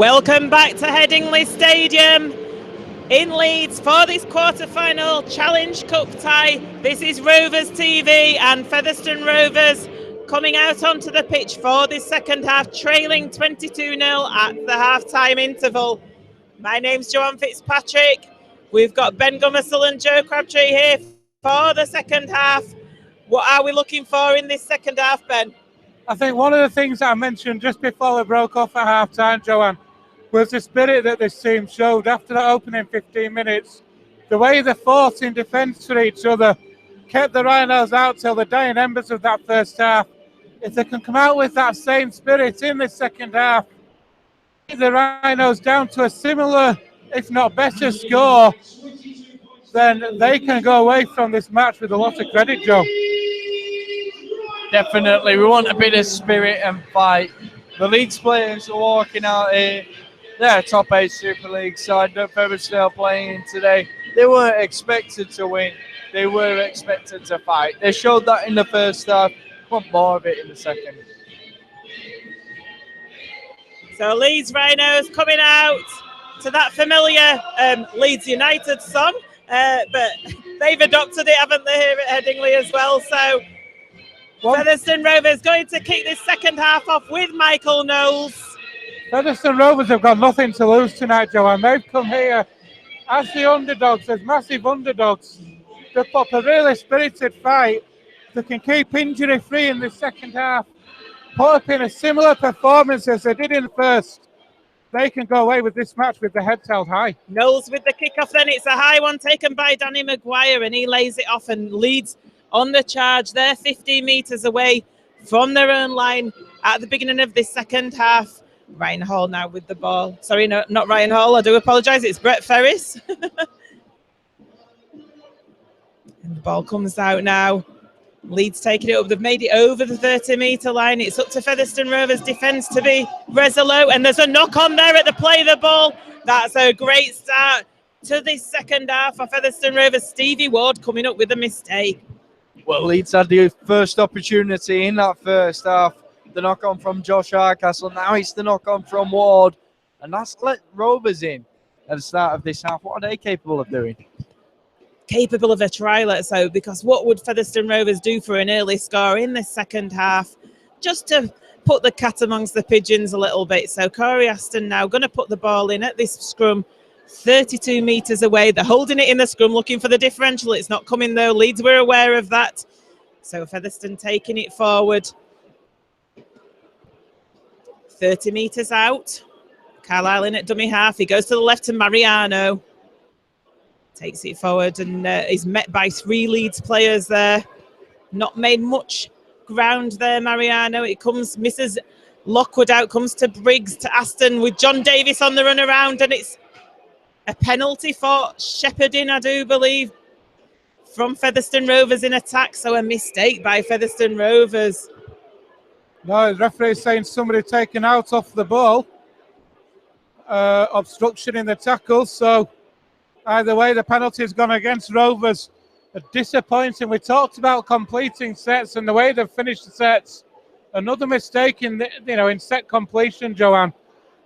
Welcome back to Headingley Stadium in Leeds for this quarter-final Challenge Cup tie. This is RoversTV and Featherstone Rovers coming out onto the pitch for this second half, trailing 22-0 at the half-time interval. My name's Joanne Fitzpatrick. We've got Ben Gummersall and Joe Crabtree here for the second half. What are we looking for in this second half, Ben? I think one of the things that I mentioned just before we broke off at half-time, Joanne, was the spirit that this team showed after that opening 15 minutes. The way they fought in defence for each other, kept the Rhinos out till the dying embers of that first half. If they can come out with that same spirit in the second half, the Rhinos down to a similar, if not better score, then they can go away from this match with a lot of credit, Joe. Definitely, we want a bit of spirit and fight. The Leeds players are walking out here. They're a top 8 Super League side that Featherstone playing today. They weren't expected to win. They were expected to fight. They showed that in the first half. Want more of it in the second. So Leeds Rhinos coming out to that familiar Leeds United song, but they've adopted it, haven't they, here at Headingley as well. So Featherstone Rovers going to kick this second half off with Michael Knowles. Featherstone Rovers have got nothing to lose tonight, Joanne. They've come here as the underdogs, as massive underdogs. They put up a really spirited fight. They can keep injury-free in the second half, put up in a similar performance as they did in the first. They can go away with this match with their heads held high. Knowles with the kick-off then. It's a high one taken by Danny Maguire, and he lays it off and leads on the charge. They're 15 metres away from their own line at the beginning of this second half. Ryan Hall now with the ball. Sorry, no, not Ryan Hall. I do apologise. It's Brett Ferris. And the ball comes out now. Leeds taking it up. They've made it over the 30-metre line. It's up to Featherstone Rovers defence to be resolute. And there's a knock on there at the play of the ball. That's a great start to this second half for Featherstone Rovers. Stevie Ward coming up with a mistake. Well, Leeds had the first opportunity in that first half. The knock-on from Josh Hardcastle. Now it's the knock-on from Ward. And that's let Rovers in at the start of this half. What are they capable of doing? Capable of a try, let's hope, because what would Featherstone Rovers do for an early score in the second half? Just to put the cat amongst the pigeons a little bit. So Corey Aston now going to put the ball in at this scrum, 32 metres away. They're holding it in the scrum, looking for the differential. It's not coming though. Leeds were aware of that. So Featherstone taking it forward. 30 metres out. Carlisle in at dummy half. He goes to the left to Mariano. Takes it forward and is met by 3 Leeds players there. Not made much ground there, Mariano. It comes, misses Lockwood out, comes to Briggs, to Aston with John Davis on the run around, and it's a penalty for shepherding, I do believe, from Featherstone Rovers in attack. So a mistake by Featherstone Rovers. No, the referee is saying somebody taken out off the ball. Obstruction in the tackle, so either way, the penalty has gone against Rovers. Disappointing. We talked about completing sets and the way they've finished the sets. Another mistake in in set completion, Joanne,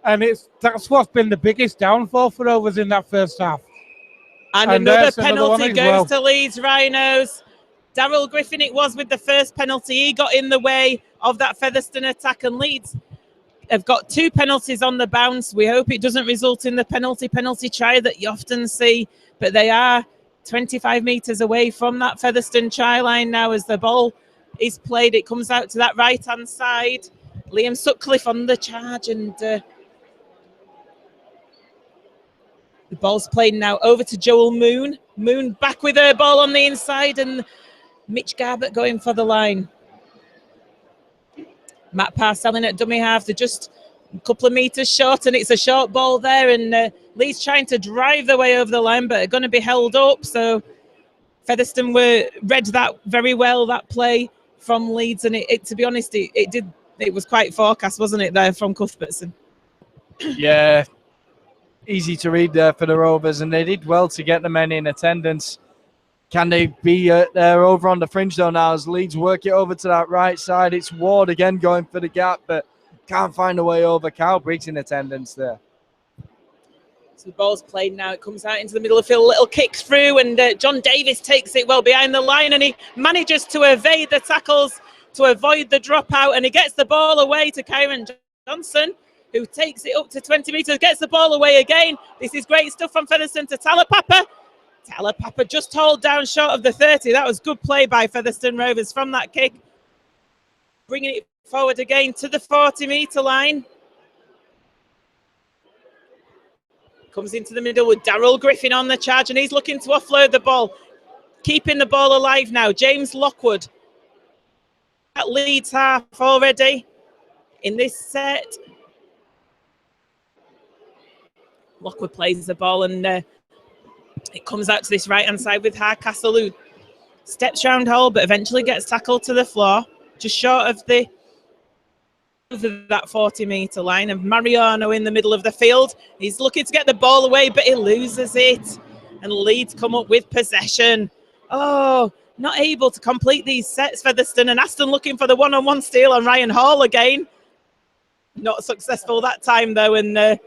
and that's what's been the biggest downfall for Rovers in that first half. And another penalty goes to Leeds Rhinos. Daryl Griffin it was with the first penalty. He got in the way of that Featherstone attack, and Leeds have got 2 penalties on the bounce. We hope it doesn't result in the penalty try that you often see, but they are 25 metres away from that Featherstone try line now as the ball is played. It comes out to that right-hand side. Liam Sutcliffe on the charge, and the ball's played now over to Joel Moon. Moon back with her ball on the inside, and Mitch Garbutt going for the line. Matt Parcelling at dummy half. They're just a couple of metres short, and it's a short ball there. And Leeds trying to drive their way over the line, but are going to be held up. So Featherstone read that very well, that play from Leeds. And to be honest, it was quite forecast, wasn't it, there from Cuthbertson? Yeah, easy to read there for the Rovers, and they did well to get the men in attendance. Can they be there over on the fringe though now as Leeds work it over to that right side? It's Ward again going for the gap, but can't find a way over. Kyle Briggs in attendance there. So the ball's played now. It comes out into the middle of the field, little kick through, and John Davis takes it well behind the line, and he manages to evade the tackles to avoid the dropout, and he gets the ball away to Kyron Johnson, who takes it up to 20 metres, gets the ball away again. This is great stuff from Featherstone to Talapapa. Talapapa just hauled down short of the 30. That was good play by Featherstone Rovers from that kick. Bringing it forward again to the 40-metre line. Comes into the middle with Darryl Griffin on the charge, and he's looking to offload the ball. Keeping the ball alive now. James Lockwood at Leeds half already in this set. Lockwood plays the ball, and it comes out to this right-hand side with Hardcastle, who steps round hole, but eventually gets tackled to the floor, just short of that 40-metre line. And Mariano in the middle of the field. He's looking to get the ball away, but he loses it. And Leeds come up with possession. Oh, not able to complete these sets, Featherstone. And Aston looking for the one-on-one steal on Ryan Hall again. Not successful that time, though. And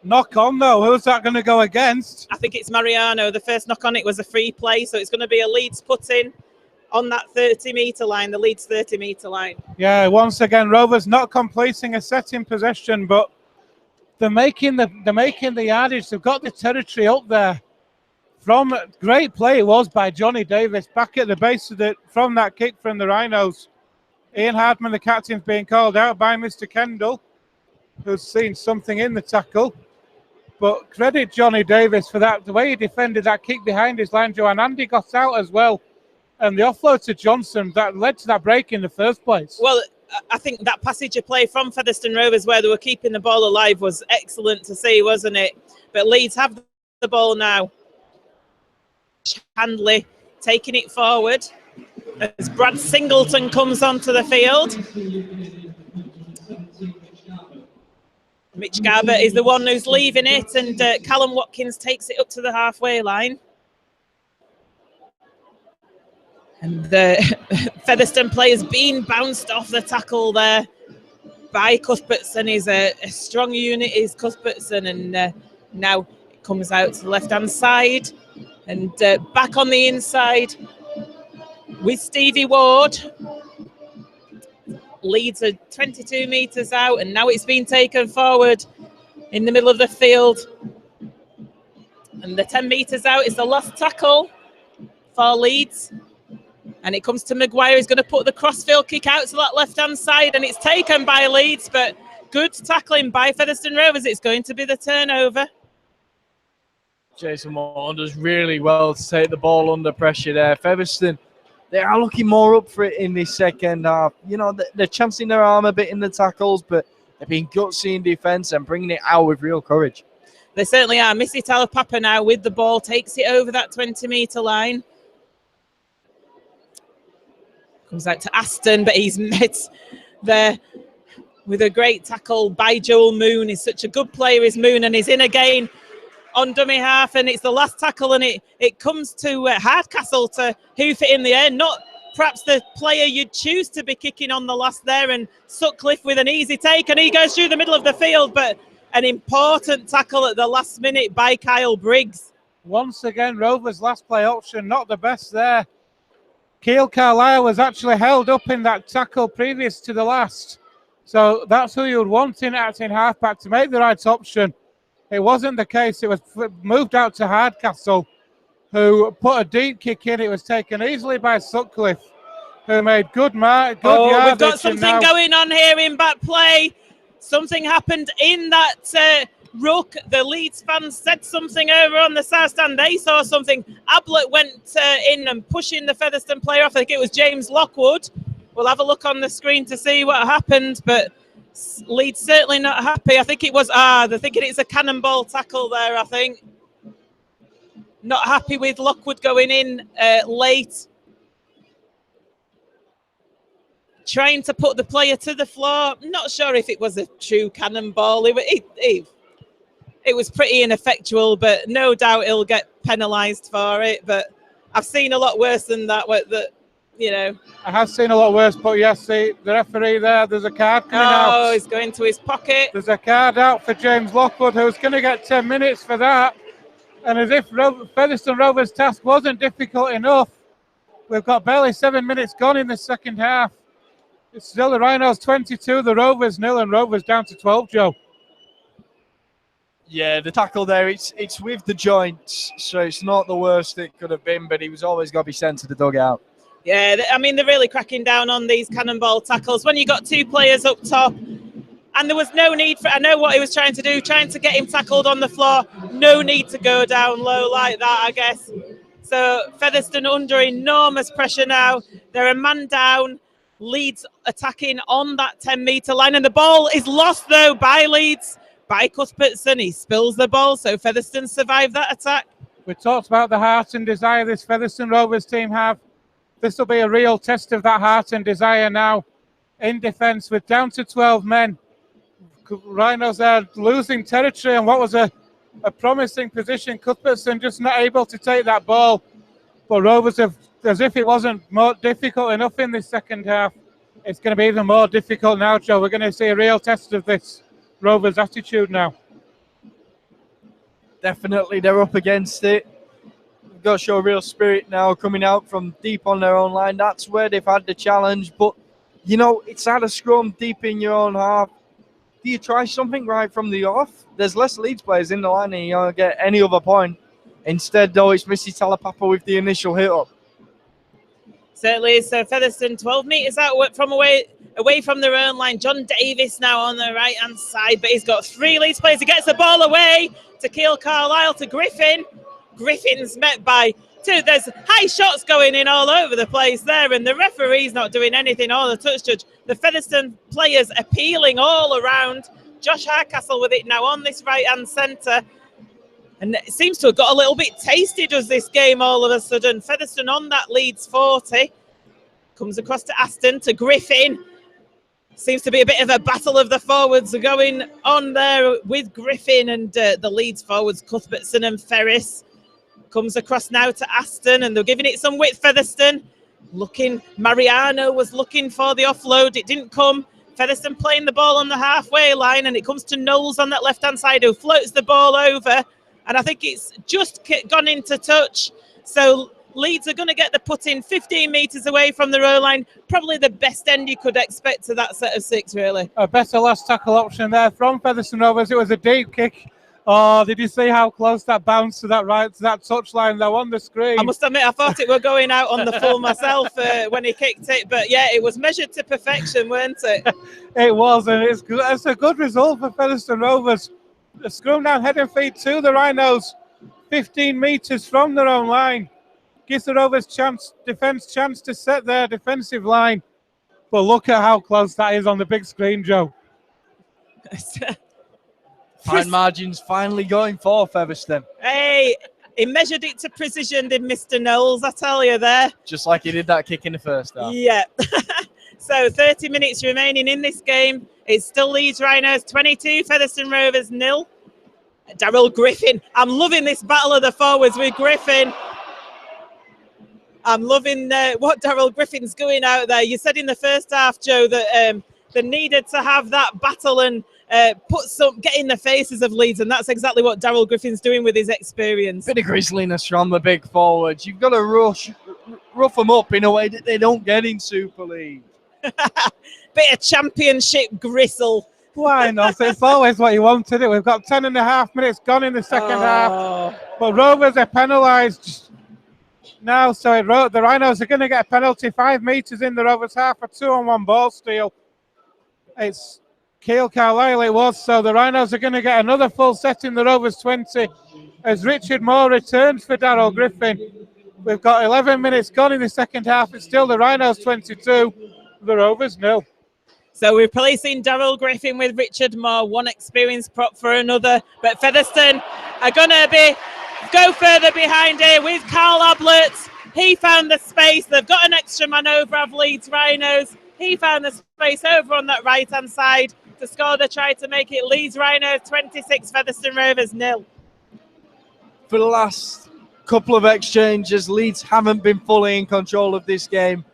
knock on, though. Who's that going to go against? I think it's Mariano. The first knock on it was a free play, so it's going to be a Leeds put-in on that 30-metre line, the Leeds 30-metre line. Yeah, once again, Rovers not completing a set in possession, but they're making the yardage. They've got the territory up there. From great play it was by Johnny Davis back at the base of from that kick from the Rhinos. Ian Hardman, the captain's being called out by Mr. Kendall, who's seen something in the tackle. But credit Johnny Davis for that, the way he defended that kick behind his line, Joe, and Andy got out as well. And the offload to Johnson that led to that break in the first place. Well, I think that passage of play from Featherstone Rovers where they were keeping the ball alive was excellent to see, wasn't it? But Leeds have the ball now. Handley taking it forward as Brad Singleton comes onto the field. Mitch Garbutt is the one who's leaving it, and Callum Watkins takes it up to the halfway line. And the Featherstone player's been bounced off the tackle there by Cuthbertson. He's a strong unit, is Cuthbertson, and now it comes out to the left-hand side and back on the inside with Stevie Ward. Leeds are 22 metres out, and now it's been taken forward in the middle of the field. And the 10 metres out is the last tackle for Leeds. And it comes to Maguire. He's going to put the crossfield kick out to that left-hand side, and it's taken by Leeds, but good tackling by Featherstone Rovers. It's going to be the turnover. Jason Moore does really well to take the ball under pressure there. Featherstone, they are looking more up for it in this second half. You know, they're chancing their arm a bit in the tackles, but they've been gutsy in defence and bringing it out with real courage. They certainly are. Missy Talapapa now with the ball, takes it over that 20-metre line. Comes out to Aston, but he's met there with a great tackle by Joel Moon. He's such a good player, is Moon, and he's in again on dummy half, and it's the last tackle, and it comes to Hardcastle to hoof it in the air. Not perhaps the player you'd choose to be kicking on the last there, and Sutcliffe with an easy take, and he goes through the middle of the field, but an important tackle at the last minute by Kyle Briggs. Once again, Rovers' last play option, not the best there. Keil Carlisle was actually held up in that tackle previous to the last. So that's who you would want in acting halfback to make the right option. It wasn't the case. It was moved out to Hardcastle, who put a deep kick in. It was taken easily by Sutcliffe, who made good yardage. We've got something going on here in back play. Something happened in that ruck. The Leeds fans said something over on the south stand. They saw something. Ablett went in and pushing the Featherstone player off. I think it was James Lockwood. We'll have a look on the screen to see what happened, but Leeds certainly not happy. I think it was, they're thinking it's a cannonball tackle there, I think. Not happy with Lockwood going in late. Trying to put the player to the floor. Not sure if it was a true cannonball. It was pretty ineffectual, but no doubt he'll get penalised for it. But I've seen a lot worse than that. you know. I have seen a lot worse, but yes, the referee there's a card coming out. Oh, he's going to his pocket. There's a card out for James Lockwood, who's going to get 10 minutes for that. And as if Featherstone Rovers' task wasn't difficult enough, we've got barely 7 minutes gone in the second half. It's still the Rhinos 22, the Rovers 0, and Rovers down to 12, Joe. Yeah, the tackle there, it's with the joints, so it's not the worst it could have been, but he was always got to be sent to the dugout. Yeah, I mean, they're really cracking down on these cannonball tackles. When you got two players up top, and there was no need for, I know what he was trying to do, trying to get him tackled on the floor. No need to go down low like that, I guess. So Featherstone under enormous pressure now. They're a man down. Leeds attacking on that 10-metre line. And the ball is lost, though, by Leeds. By Cuthbertson. He spills the ball, so Featherstone survived that attack. We talked about the heart and desire this Featherstone Rovers team have. This will be a real test of that heart and desire now. In defence, with down to 12 men. Rhinos are losing territory on what was a promising position. Cuthbertson just not able to take that ball. But Rovers have, as if it wasn't more difficult enough in this second half, it's going to be even more difficult now, Joe. We're going to see a real test of this Rovers attitude now. Definitely, they're up against it. They've got to show real spirit now, coming out from deep on their own line. That's where they've had the challenge. But, you know, it's at a scrum deep in your own half. Do you try something right from the off? There's less Leeds players in the line and you don't get any other point. Instead, though, it's Missy Talapapa with the initial hit up. Certainly is. So Featherstone 12 metres out from away from their own line. John Davis now on the right-hand side, but he's got three Leeds players. He gets the ball away to Keil Carlisle, to Griffin. Griffin's met by two. There's high shots going in all over the place there, and the referee's not doing anything, or the touch judge. The Featherstone players appealing all around. Josh Hardcastle with it now on this right-hand centre. And it seems to have got a little bit tasty, does this game, all of a sudden. Featherstone on that Leeds 40. Comes across to Aston, to Griffin. Seems to be a bit of a battle of the forwards going on there with Griffin and the Leeds forwards, Cuthbertson and Ferris. Comes across now to Aston, and they're giving it some width, Featherstone. Mariano was looking for the offload. It didn't come. Featherstone playing the ball on the halfway line, and it comes to Knowles on that left-hand side, who floats the ball over. And I think it's just gone into touch. So Leeds are going to get the put in 15 metres away from the row line. Probably the best end you could expect to that set of six, really. A better last tackle option there from Featherstone Rovers. It was a deep kick. Oh, did you see how close that bounced to that touchline though on the screen? I must admit, I thought it were going out on the full myself when he kicked it. But yeah, it was measured to perfection, weren't it? It was, and it's a good result for Featherstone Rovers. The scrum down head and feet to the Rhinos, 15 metres from their own line. Gives the Rovers defence chance to set their defensive line. But look at how close that is on the big screen, Joe. Fine margins finally going for Featherstone. Hey, he measured it to precision, did Mr. Knowles, I tell you there. Just like he did that kick in the first half. Yeah. So 30 minutes remaining in this game. It's still Leeds Rhinos 22, Featherstone Rovers 0. Daryl Griffin. I'm loving this battle of the forwards with Griffin. I'm loving what Daryl Griffin's going out there. You said in the first half, Joe, that they needed to have that battle and get in the faces of Leeds, and that's exactly what Daryl Griffin's doing with his experience. Bit of grisliness from the big forwards. You've got to rough them up in a way that they don't get in Super League. Bit of championship gristle. Why not? It's always what you wanted it. We've got 10.5 minutes gone in the second half. But Rovers are penalised now, so the Rhinos are going to get a penalty. 5 metres in the Rovers half, a 2-on-1 ball steal. It's Keil Carlisle it was, so the Rhinos are going to get another full set in the Rovers 20 as Richard Moore returns for Daryl Griffin. We've got 11 minutes gone in the second half. It's still the Rhinos 22, the Rovers 0. So we're replacing Daryl Griffin with Richard Moore, one experienced prop for another. But Featherstone are going to go further behind here with Carl Ablett. He found the space. They've got an extra man over of Leeds Rhinos. He found the space over on that right-hand side to score the try to make it Leeds Rhinos 26, Featherstone Rovers 0. For the last couple of exchanges, Leeds haven't been fully in control of this game.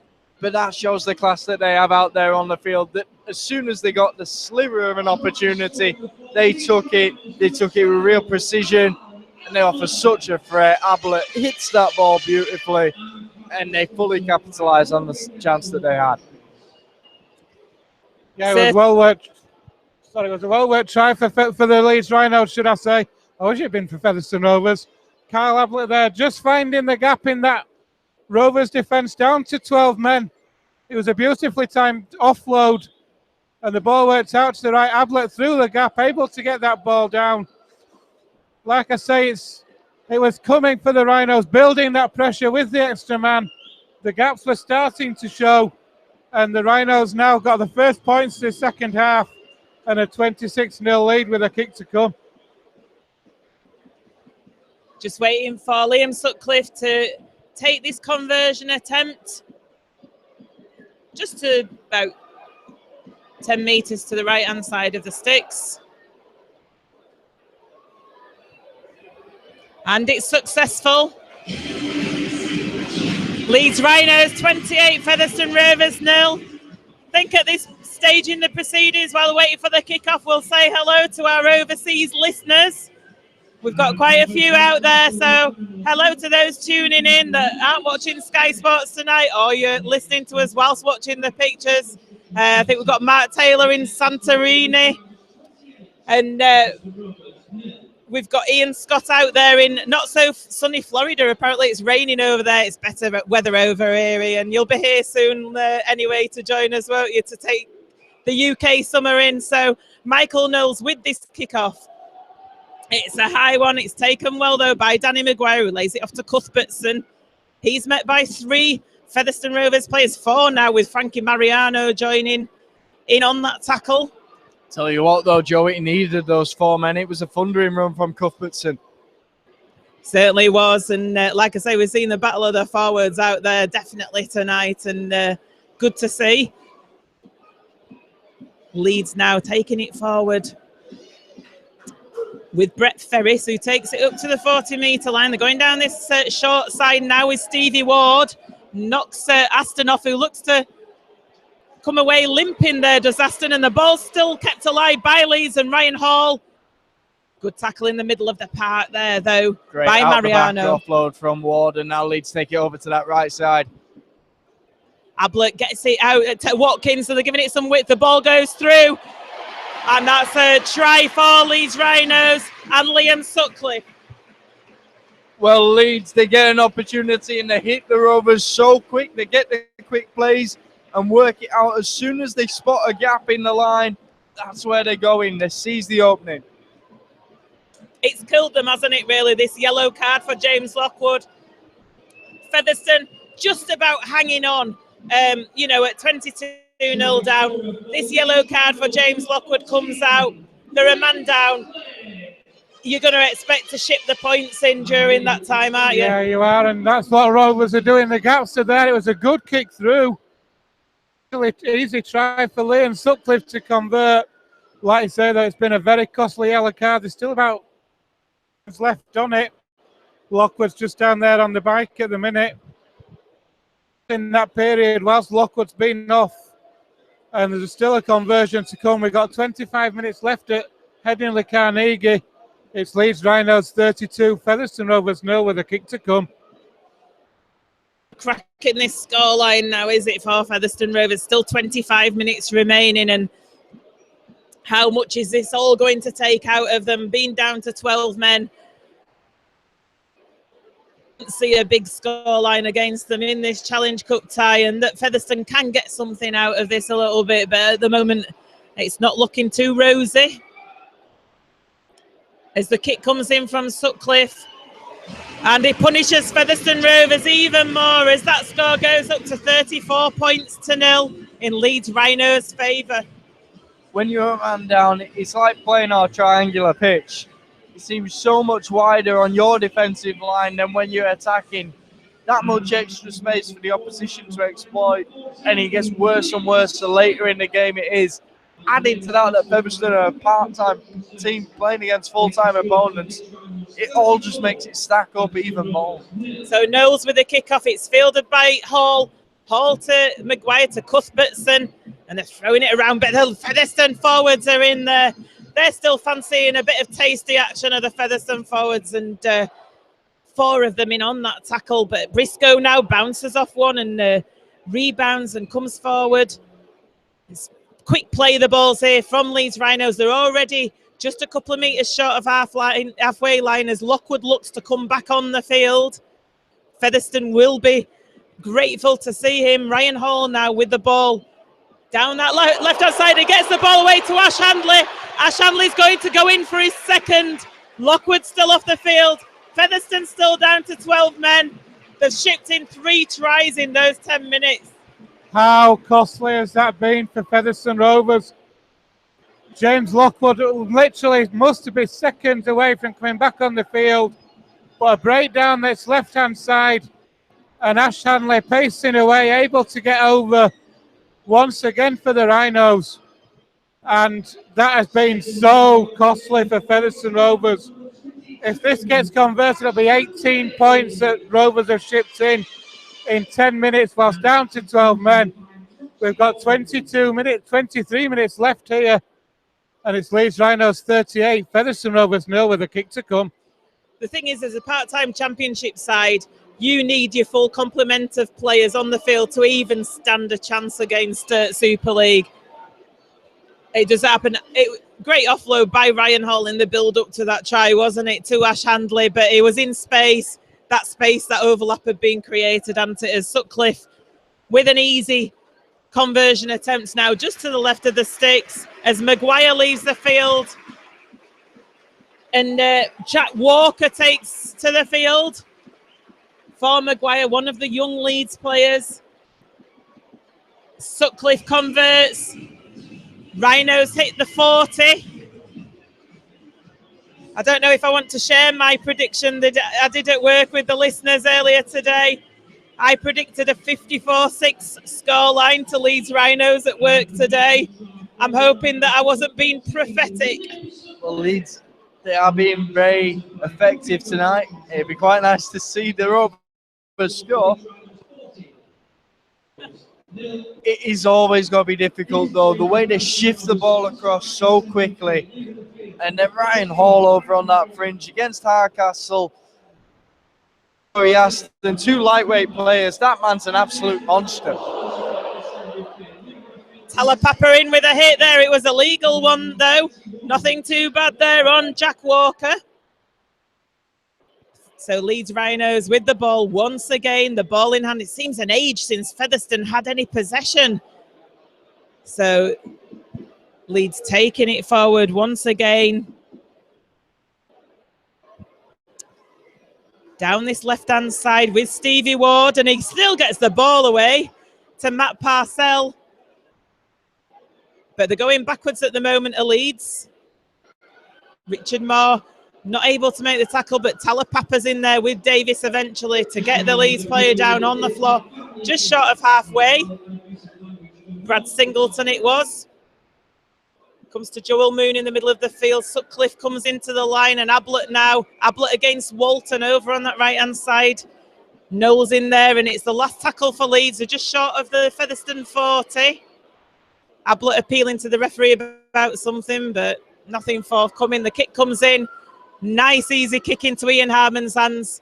But that shows the class that they have out there on the field, that as soon as they got the sliver of an opportunity, they took it. They took it with real precision, and they offer such a threat. Ablett hits that ball beautifully, and they fully capitalised on the chance that they had. Yeah, it was well worked. Sorry, it was a well-worked try for the Leeds Rhinos, should I say. I wish it had been for Featherstone Rovers. Kyle Ablett there, just finding the gap in that Rovers defence down to 12 men. It was a beautifully timed offload, and the ball worked out to the right. Ablett through the gap, able to get that ball down. Like I say, it was coming for the Rhinos, building that pressure with the extra man. The gaps were starting to show, and the Rhinos now got the first points of the second half and a 26-0 lead with a kick to come. Just waiting for Liam Sutcliffe to take this conversion attempt. Just to about 10 metres to the right-hand side of the sticks. And it's successful. Leeds Rhinos 28, Featherstone Rovers 0. I think at this stage in the proceedings, while waiting for the kickoff, we'll say hello to our overseas listeners. We've got quite a few out there, so hello to those tuning in that aren't watching Sky Sports tonight, or you're listening to us whilst watching the pictures. I think we've got Mark Taylor in Santorini, and we've got Ian Scott out there in not so sunny Florida. Apparently it's raining over there. It's better weather over here, and you'll be here soon anyway to join us, won't you, to take the UK summer in. So Michael Knowles with this kickoff. It's a high one. It's taken well, though, by Danny Maguire, who lays it off to Cuthbertson. He's met by 3 Featherstone Rovers players, 4 now, with Frankie Mariano joining in on that tackle. Tell you what, though, Joe, it needed those 4 men. It was a thundering run from Cuthbertson. Certainly was. And like I say, we've seen the battle of the forwards out there definitely tonight, and good to see. Leeds now taking it forward with Brett Ferris, who takes it up to the 40-metre line. They're going down this short side now with Stevie Ward. Knocks Aston off, who looks to come away limping there, does Aston. And the ball's still kept alive by Leeds and Ryan Hall. Good tackle in the middle of the park there, though, Great by Mariano. Back offload from Ward, and now Leeds take it over to that right side. Ablett gets it out to Watkins, so they're giving it some width. The ball goes through. And that's a try for Leeds Rhinos and Liam Sutcliffe. Well, Leeds, they get an opportunity and they hit the Rovers so quick. They get the quick plays and work it out. As soon as they spot a gap in the line, that's where they're going. They seize the opening. It's killed them, hasn't it, really, this yellow card for James Lockwood. Featherstone just about hanging on, at 22-0 down. This yellow card for James Lockwood comes out. They're a man down. You're going to expect to ship the points in during that time, aren't you? Yeah, you are, and that's what Rovers are doing. The gaps are there. It was a good kick through. Really easy try for Liam Sutcliffe to convert. Like you say, though, it's been a very costly yellow card. There's still about left on it. Lockwood's just down there on the bike at the minute. In that period, whilst Lockwood's been off, and there's still a conversion to come. We've got 25 minutes left at Headingley Carnegie. It's Leeds Rhinos 32, Featherstone Rovers 0 with a kick to come. Cracking this scoreline now, is it, for Featherstone Rovers? Still 25 minutes remaining, and how much is this all going to take out of them? Being down to 12 men. See a big scoreline against them in this Challenge Cup tie, and that Featherstone can get something out of this a little bit, but at the moment it's not looking too rosy. As the kick comes in from Sutcliffe, and he punishes Featherstone Rovers even more as that score goes up to 34 points to 0 in Leeds Rhinos' favour. When you're a man down, it's like playing our triangular pitch. It seems so much wider on your defensive line than when you're attacking. That much extra space for the opposition to exploit, and it gets worse and worse the later in the game it is. Adding to that Featherstone are a part-time team playing against full-time opponents. It all just makes it stack up even more. So Knowles with the kick-off. It's fielded by Hall. Hall to Maguire to Cuthbertson, and they're throwing it around, but the Featherstone forwards are in there. They're still fancying a bit of tasty action of the Featherstone forwards, and 4 of them in on that tackle, but Briscoe now bounces off one and rebounds and comes forward. It's quick play the balls here from Leeds Rhinos. They're already just a couple of metres short of halfway line as Lockwood looks to come back on the field. Featherstone will be grateful to see him. Ryan Hall now with the ball down that left-hand side. He gets the ball away to Ash Handley. Ash Handley's going to go in for his second. Lockwood still off the field. Featherstone still down to 12 men. They've shipped in 3 tries in those 10 minutes. How costly has that been for Featherstone Rovers? James Lockwood literally must have been seconds away from coming back on the field. But a breakdown that's left-hand side, and Ash Handley pacing away, able to get over once again for the Rhinos. And that has been so costly for Featherstone Rovers. If this gets converted, it'll be 18 points that Rovers have shipped in 10 minutes, whilst down to 12 men. We've got 23 minutes left here, and it's Leeds Rhinos 38, Featherstone Rovers 0 with a kick to come. The thing is, as a part-time championship side, you need your full complement of players on the field to even stand a chance against Super League. It does happen. Great offload by Ryan Hall in the build-up to that try, wasn't it, to Ash Handley, but it was in space. That overlap had been created, and it is Sutcliffe with an easy conversion attempt now just to the left of the sticks as Maguire leaves the field. And Jack Walker takes to the field for Maguire, one of the young Leeds players. Sutcliffe converts. Rhinos hit the 40. I don't know if I want to share my prediction that I did at work with the listeners earlier today. I predicted a 54-6 scoreline to Leeds Rhinos at work today. I'm hoping that I wasn't being prophetic. Well, Leeds, they are being very effective tonight. It'd be quite nice to see the Rovers score. It is always going to be difficult, though. The way they shift the ball across so quickly. And then Ryan Hall over on that fringe against Hardcastle. He has the 2 lightweight players. That man's an absolute monster. Talapapa in with a hit there. It was a legal one, though. Nothing too bad there on Jack Walker. So Leeds Rhinos with the ball once again. The ball in hand. It seems an age since Featherstone had any possession. So Leeds taking it forward once again. Down this left-hand side with Stevie Ward, and he still gets the ball away to Matt Parcell. But they're going backwards at the moment, Leeds. Richard Moore not able to make the tackle, but Talapapa's in there with Davis eventually to get the Leeds player down on the floor, just short of halfway. Brad Singleton it was. Comes to Joel Moon in the middle of the field. Sutcliffe comes into the line, and Ablett now. Ablett against Walton over on that right-hand side. Knowles in there, and it's the last tackle for Leeds. They're just short of the Featherstone 40. Ablett appealing to the referee about something, but nothing forthcoming. The kick comes in. Nice, easy kick into Ian Harmon's hands.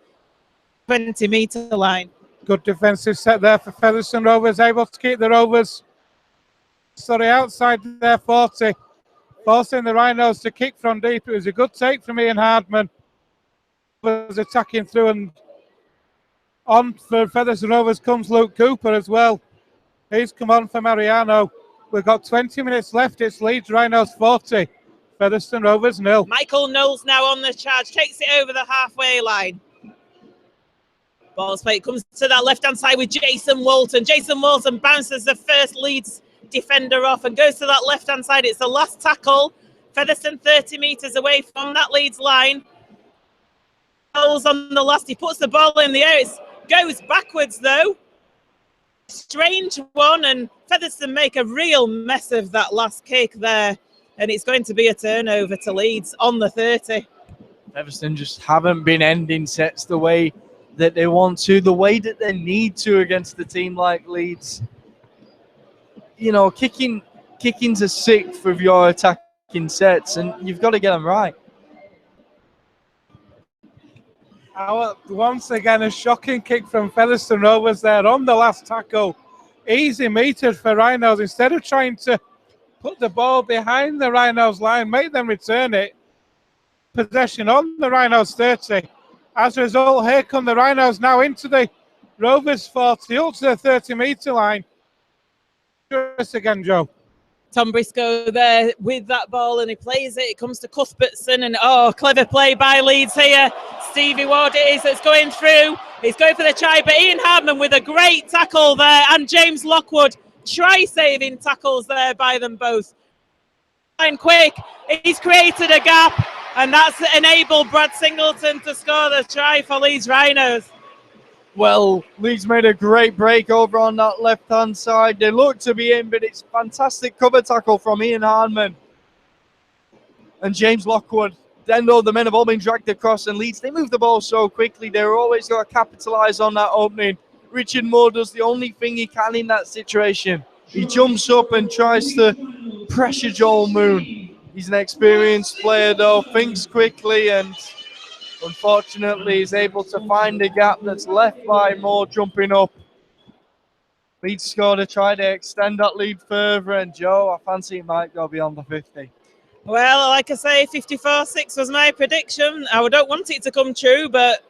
20-metre line. Good defensive set there for Featherstone Rovers, able to keep the Rovers outside their 40. Forcing the Rhinos to kick from deep. It was a good take from Ian Hardman. Was attacking through, and on for Featherstone Rovers comes Luke Cooper as well. He's come on for Mariano. We've got 20 minutes left. It's Leeds Rhinos 40. Featherstone Rovers 0. Michael Knowles now on the charge. Takes it over the halfway line. Ball's play comes to that left-hand side with Jason Walton. Jason Walton bounces the first Leeds defender off and goes to that left-hand side. It's the last tackle. Featherstone 30 metres away from that Leeds line. Knowles on the last. He puts the ball in the air. It goes backwards, though. Strange one, and Featherstone make a real mess of that last kick there. And it's going to be a turnover to Leeds on the 30. Featherstone just haven't been ending sets the way that they want to, the way that they need to against a team like Leeds. You know, kicking's a sixth of your attacking sets, and you've got to get them right. Once again, a shocking kick from Featherstone Rovers there on the last tackle. Easy meters for Rhinos. Instead of trying to put the ball behind the Rhinos line, make them return it, possession on the Rhinos 30. As a result, here come the Rhinos now into the Rovers 40, up to the 30-metre line. Again, Joe. Tom Briscoe there with that ball, and he plays it. It comes to Cuthbertson, and oh, clever play by Leeds here. Stevie Ward it is that's going through. He's going for the try, but Ian Hartman with a great tackle there, and James Lockwood try-saving tackles there by them both. And quick, he's created a gap, and that's enabled Brad Singleton to score the try for Leeds Rhinos. Well, Leeds made a great break over on that left-hand side. They look to be in, but it's fantastic cover tackle from Ian Hartman and James Lockwood. Then, though, the men have all been dragged across, and Leeds, they move the ball so quickly. They're always got to capitalise on that opening. Richard Moore does the only thing he can in that situation. He jumps up and tries to pressure Joel Moon. He's an experienced player, though, thinks quickly, and unfortunately is able to find a gap that's left by Moore jumping up. Leeds scored a try to extend that lead further, and Joe, I fancy it might go beyond the 50. Well, like I say, 54-6 was my prediction. I don't want it to come true, but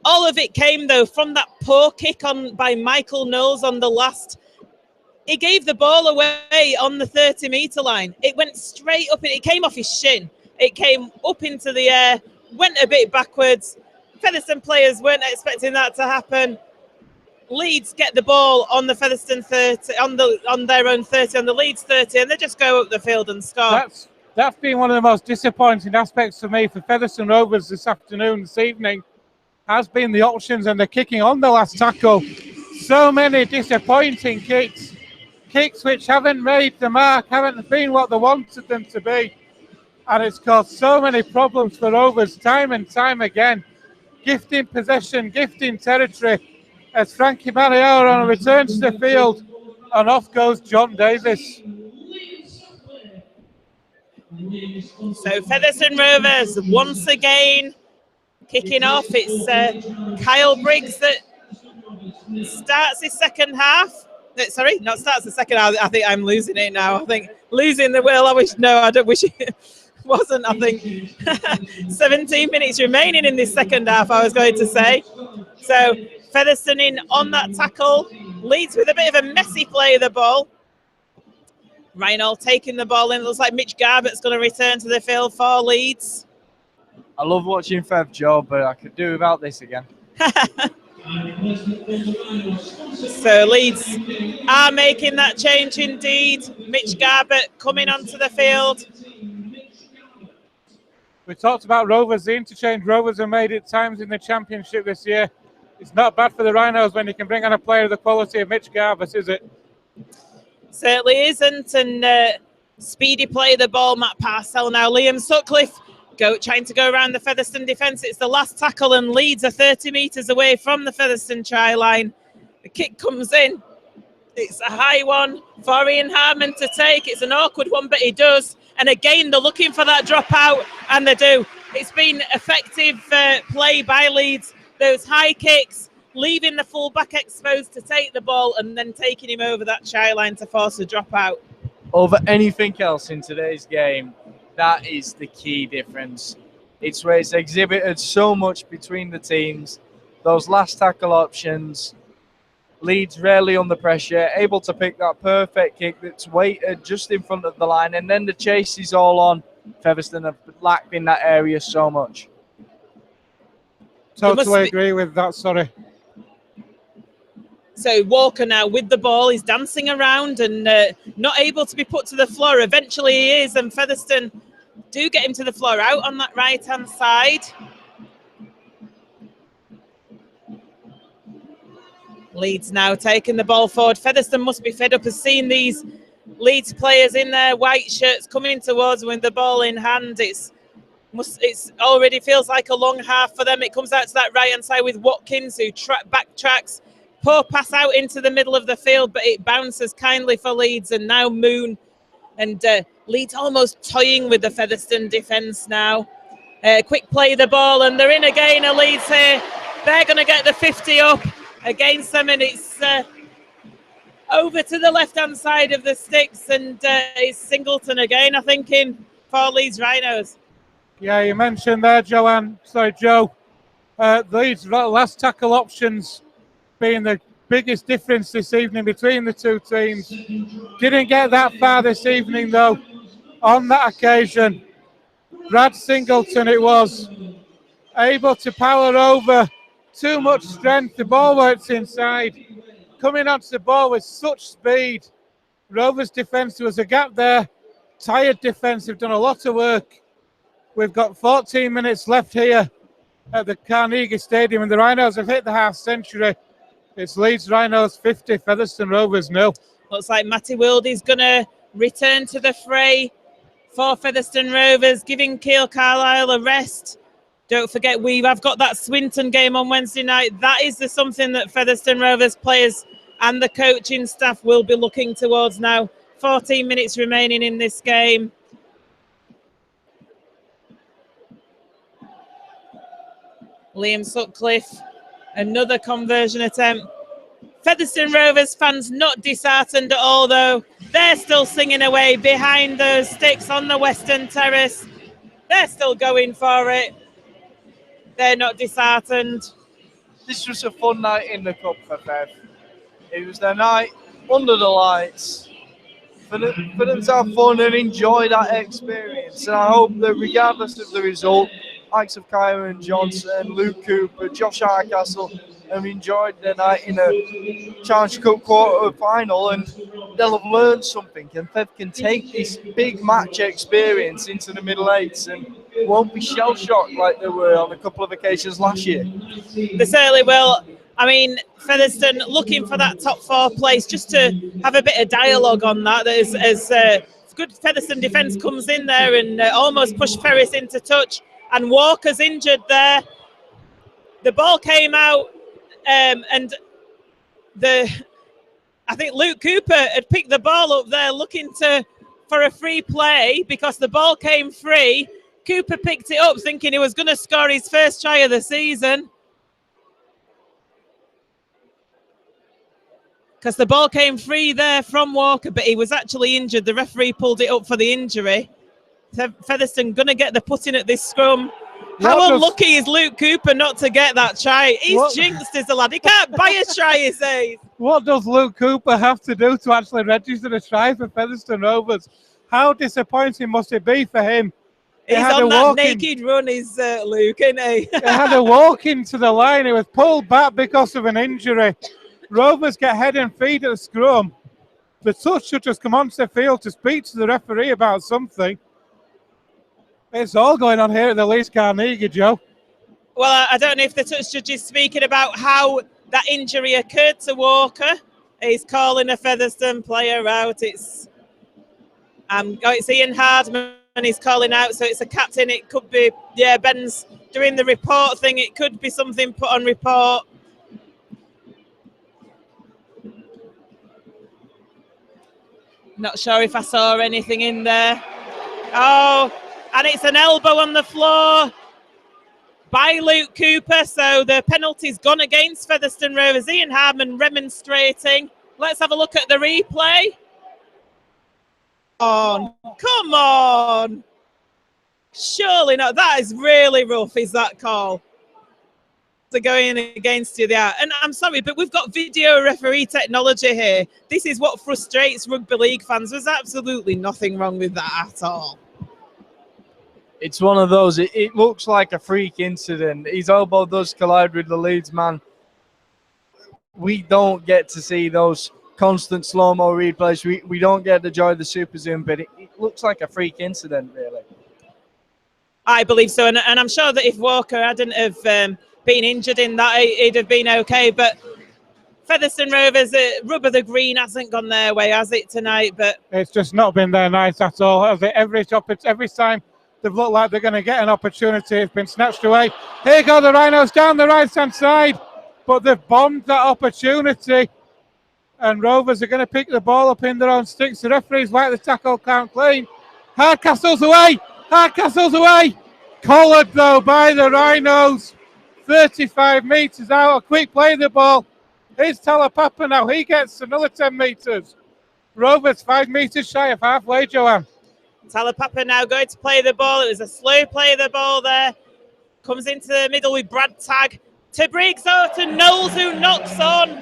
all of it came, though, from that poor kick on by Michael Knowles on the last. He gave the ball away on the 30-metre line. It went straight up. It came off his shin. It came up into the air, went a bit backwards. Featherstone players weren't expecting that to happen. Leeds get the ball on the Featherstone 30, on their own 30, on the Leeds 30, and they just go up the field and score. That's been one of the most disappointing aspects for me for Featherstone Rovers this evening, has been the options and the kicking on the last tackle. So many disappointing kicks which haven't made the mark, haven't been what they wanted them to be. And it's caused so many problems for Rovers time and time again. Gifting possession, gifting territory, as Frankie Mariano returns to the field, and off goes John Davis. So Featherstone Rovers once again kicking off. It's Kyle Briggs that starts his second half. Sorry, not starts the second half. I think I'm losing it now. I think losing the will. I don't wish it wasn't. I think 17 minutes remaining in this second half, I was going to say. So Featherstone in on that tackle. Leeds with a bit of a messy play of the ball. Reinhold taking the ball in. It looks like Mitch Garbutt's going to return to the field for Leeds. I love watching Fev, Joe, but I could do without this again. So Leeds are making that change indeed. Mitch Garbutt coming onto the field. We talked about Rovers, the interchange Rovers have made at times in the championship this year. It's not bad for the Rhinos when you can bring on a player of the quality of Mitch Garbutt, is it? Certainly isn't. And speedy play the ball, Matt Parcell now. Liam Sutcliffe trying to go around the Featherstone defence. It's the last tackle, and Leeds are 30 metres away from the Featherstone try line. The kick comes in. It's a high one for Ian Hartman to take. It's an awkward one, but he does. And again, they're looking for that dropout, and they do. It's been effective play by Leeds. Those high kicks, leaving the full-back exposed to take the ball and then taking him over that try line to force a dropout. Over anything else in today's game, that is the key difference. It's where it's exhibited so much between the teams. Those last tackle options, Leeds rarely under pressure, able to pick that perfect kick that's weighted just in front of the line, and then the chase is all on. Featherstone have lacked in that area so much. Totally agree with that, sorry. So Walker now with the ball, he's dancing around and not able to be put to the floor. Eventually he is, and Featherstone do get him to the floor out on that right-hand side. Leeds now taking the ball forward. Featherstone must be fed up of seeing these Leeds players in their white shirts coming towards them with the ball in hand. It's It's already feels like a long half for them. It comes out to that right-hand side with Watkins, who backtracks. Poor pass out into the middle of the field, but it bounces kindly for Leeds, and now Moon. And Leeds almost toying with the Featherstone defence now. Quick play the ball, and they're in again, Leeds here. They're going to get the 50 up against them, and it's over to the left-hand side of the sticks, and it's Singleton again, I think, in for Leeds Rhinos. Yeah, you mentioned there, Joe, Leeds' last tackle options being the biggest difference this evening between the two teams. Didn't get that far this evening, though. On that occasion, Brad Singleton, it was, able to power over. Too much strength. The ball works inside. Coming onto the ball with such speed. Rovers defence, there was a gap there. Tired defence, have done a lot of work. We've got 14 minutes left here at the Carnegie Stadium, and the Rhinos have hit the half century. It's Leeds Rhinos 50, Featherstone Rovers 0. Looks like Matty Wildy's going to return to the fray for Featherstone Rovers, giving Keil Carlisle a rest. Don't forget, we have got that Swinton game on Wednesday night. That is something that Featherstone Rovers players and the coaching staff will be looking towards now. 14 minutes remaining in this game. Liam Sutcliffe, another conversion attempt. Featherstone Rovers fans not disheartened at all, though. They're still singing away behind those sticks on the Western Terrace. They're still going for it. They're not disheartened. This was a fun night in the cup for Fev. It was their night under the lights for them to have fun and enjoy that experience. And I hope that regardless of the result, likes of Kyron Johnson, Luke Cooper, Josh Hardcastle have enjoyed their night in a Challenge Cup quarter final, and they'll have learned something. And Fev can take this big match experience into the middle eights and won't be shell-shocked like they were on a couple of occasions last year. They certainly will. I mean, Featherstone looking for that top 4 place, just to have a bit of dialogue on that. As good Featherstone defence comes in there and almost pushed Ferris into touch. And Walker's injured there. The ball came out, and I think Luke Cooper had picked the ball up there, looking for a free play because the ball came free. Cooper picked it up, thinking he was going to score his first try of the season, because the ball came free there from Walker, but he was actually injured. The referee pulled it up for the injury. Featherstone going to get the put in at this scrum. How unlucky is Luke Cooper not to get that try? He's jinxed as a lad. He can't buy a try, he says. What does Luke Cooper have to do to actually register a try for Featherstone Rovers? How disappointing must it be for him? He's on that naked run, is Luke, isn't he? He had a walk into the line. He was pulled back because of an injury. Rovers get head and feet at the scrum. The touch should just come onto the field to speak to the referee about something. It's all going on here at the Leeds Carnegie, Joe. Well, I don't know if the touch judge is speaking about how that injury occurred to Walker. He's calling a Featherstone player out. It's Ian Hardman he's calling out, so it's a captain. It could be, yeah, Ben's doing the report thing. It could be something put on report. Not sure if I saw anything in there. Oh, and it's an elbow on the floor by Luke Cooper. So the penalty's gone against Featherstone Rovers. Ian Hardman remonstrating. Let's have a look at the replay. Come on. Surely not. That is really rough, is that call? They're going against you there. And I'm sorry, but we've got video referee technology here. This is what frustrates rugby league fans. There's absolutely nothing wrong with that at all. It's one of those, it looks like a freak incident. His elbow does collide with the Leeds man. We don't get to see those constant slow-mo replays. We don't get the joy of the super zoom, but it looks like a freak incident, really. I believe so, and I'm sure that if Walker hadn't have been injured in that, it'd have been okay. But Featherstone Rovers, rubber the green hasn't gone their way, has it, tonight? But it's just not been their night at all, has it? Every time they've looked like they're going to get an opportunity. It's been snatched away. Here go the Rhinos down the right-hand side, but they've bombed that opportunity. And Rovers are going to pick the ball up in their own sticks. The referees like the tackle count clean. Hardcastle's away. Hardcastle's away. Collared, though, by the Rhinos. 35 metres out. A quick play of the ball. Here's Talapapa now. He gets another 10 metres. Rovers 5 metres shy of halfway, Joanne. Talapapa now going to play the ball. It was a slow play of the ball there. Comes into the middle with Brad Tagg. To Briggs, to Knowles, who knocks on.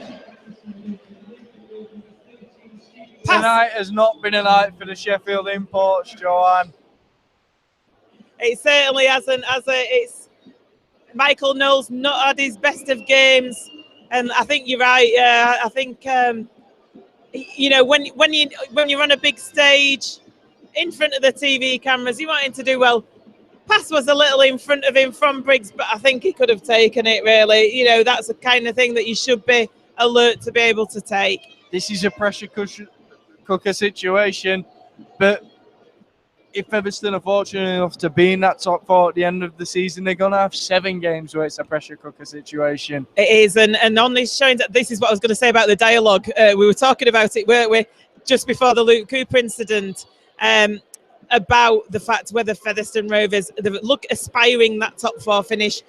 Tonight has not been a night for the Sheffield imports, Joanne. It certainly hasn't. It's Michael Knowles not had his best of games, and I think you're right. I think you know, when you're on a big stage in front of the TV cameras, you want him to do well. Pass was a little in front of him from Briggs, but I think he could have taken it. Really, you know, that's the kind of thing that you should be alert to be able to take. This is a pressure cooker situation, but if Featherstone are fortunate enough to be in that top 4 at the end of the season, they're going to have 7 games where it's a pressure cooker situation. It is, and on this showing, this is what I was going to say about the dialogue. We were talking about it, weren't we, just before the Luke Cooper incident, about the fact whether Featherstone Rovers look aspiring that top 4 finish.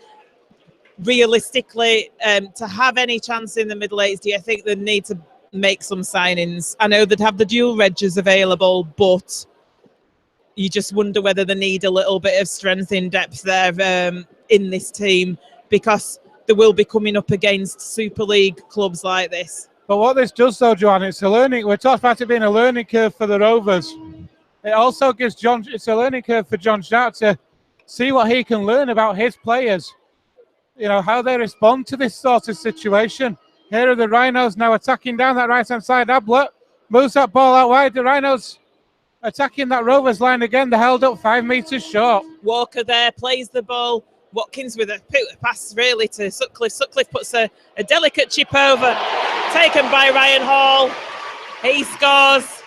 Realistically, to have any chance in the middle 8s, do you think they need to make some signings? I know they'd have the dual regs available, but you just wonder whether they need a little bit of strength in depth there in this team, because they will be coming up against Super League clubs like this. But what this does, though, Joanne, it's a learning. We're talking about it being a learning curve for the Rovers. It also gives it's a learning curve for John Sharp to see what he can learn about his players. You know, how they respond to this sort of situation. Here are the Rhinos now attacking down that right-hand side. Ablett moves that ball out wide. The Rhinos attacking that Rovers line again. They're held up 5 metres short. Walker there plays the ball. Watkins with a pass really to Sutcliffe. Sutcliffe puts a delicate chip over. Taken by Ryan Hall. He scores.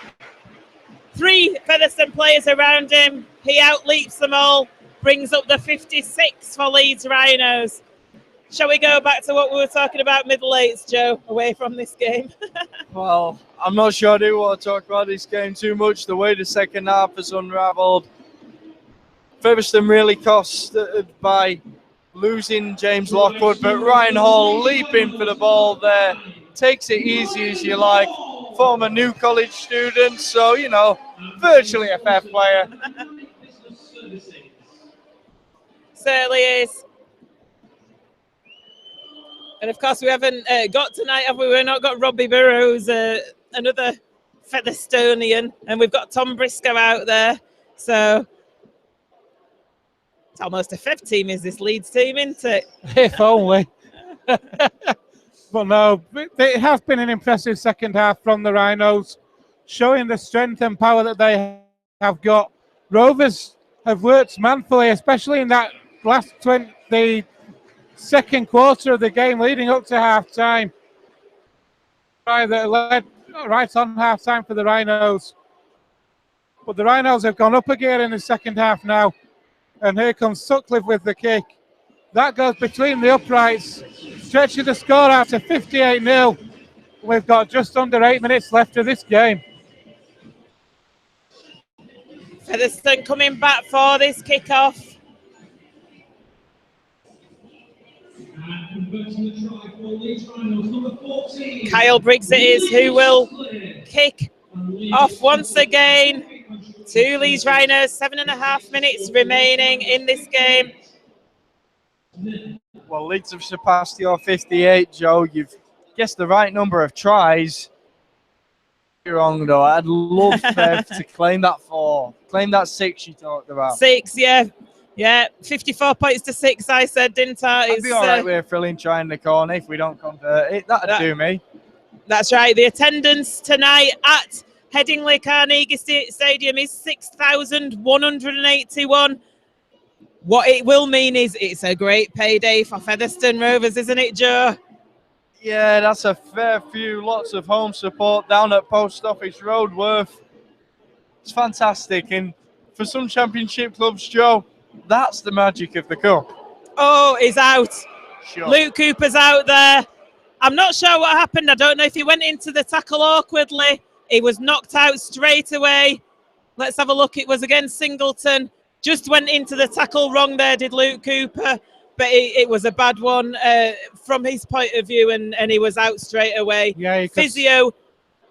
3 Featherstone players around him. He outleaps them all. Brings up the 56 for Leeds Rhinos. Shall we go back to what we were talking about middle 8s, Joe, away from this game? Well, I'm not sure I do want to talk about this game too much. The way the second half has unravelled. Featherstone really cost by losing James Lockwood, but Ryan Hall leaping for the ball there. Takes it easy as you like. Former New College student, so, you know, virtually a fair player. Certainly is. And of course, we haven't got tonight, have we? We've not got Robbie Burrows, another Featherstonian, and we've got Tom Briscoe out there. So it's almost a FEV team, is this Leeds team, isn't it? If only. But no, it has been an impressive second half from the Rhinos, showing the strength and power that they have got. Rovers have worked manfully, especially in that last the second quarter of the game leading up to half-time. That led right on half-time for the Rhinos. But the Rhinos have gone up again in the second half now. And here comes Sutcliffe with the kick. That goes between the uprights, stretching the score out to 58-0. We've got just under 8 minutes left of this game. Featherstone coming back for this kick-off. Kyle Briggs it is who will kick off once again. 2 Leeds Rhinos, 7.5 minutes remaining in this game. Well, Leeds have surpassed your 58, Joe. You've guessed the right number of tries. You're wrong, though. I'd love Fev to claim that 4. Claim that 6 you talked about. 6, yeah. Yeah, 54 points to 6, I said, didn't I? I'd be all right with a thrilling try in the corner if we don't convert it. That'd do me. That's right. The attendance tonight at Headingley Carnegie Stadium is 6,181. What it will mean is it's a great payday for Featherstone Rovers, isn't it, Joe? Yeah, that's a fair few. Lots of home support down at Post Office Road, Worth. It's fantastic. And for some championship clubs, Joe, that's the magic of the cup. Oh, he's out. Sure. Luke Cooper's out there. I'm not sure what happened. I don't know if he went into the tackle awkwardly. He was knocked out straight away. Let's have a look. It was against Singleton. Just went into the tackle wrong there, did Luke Cooper. But it was a bad one from his point of view, and he was out straight away. Yeah, Physio,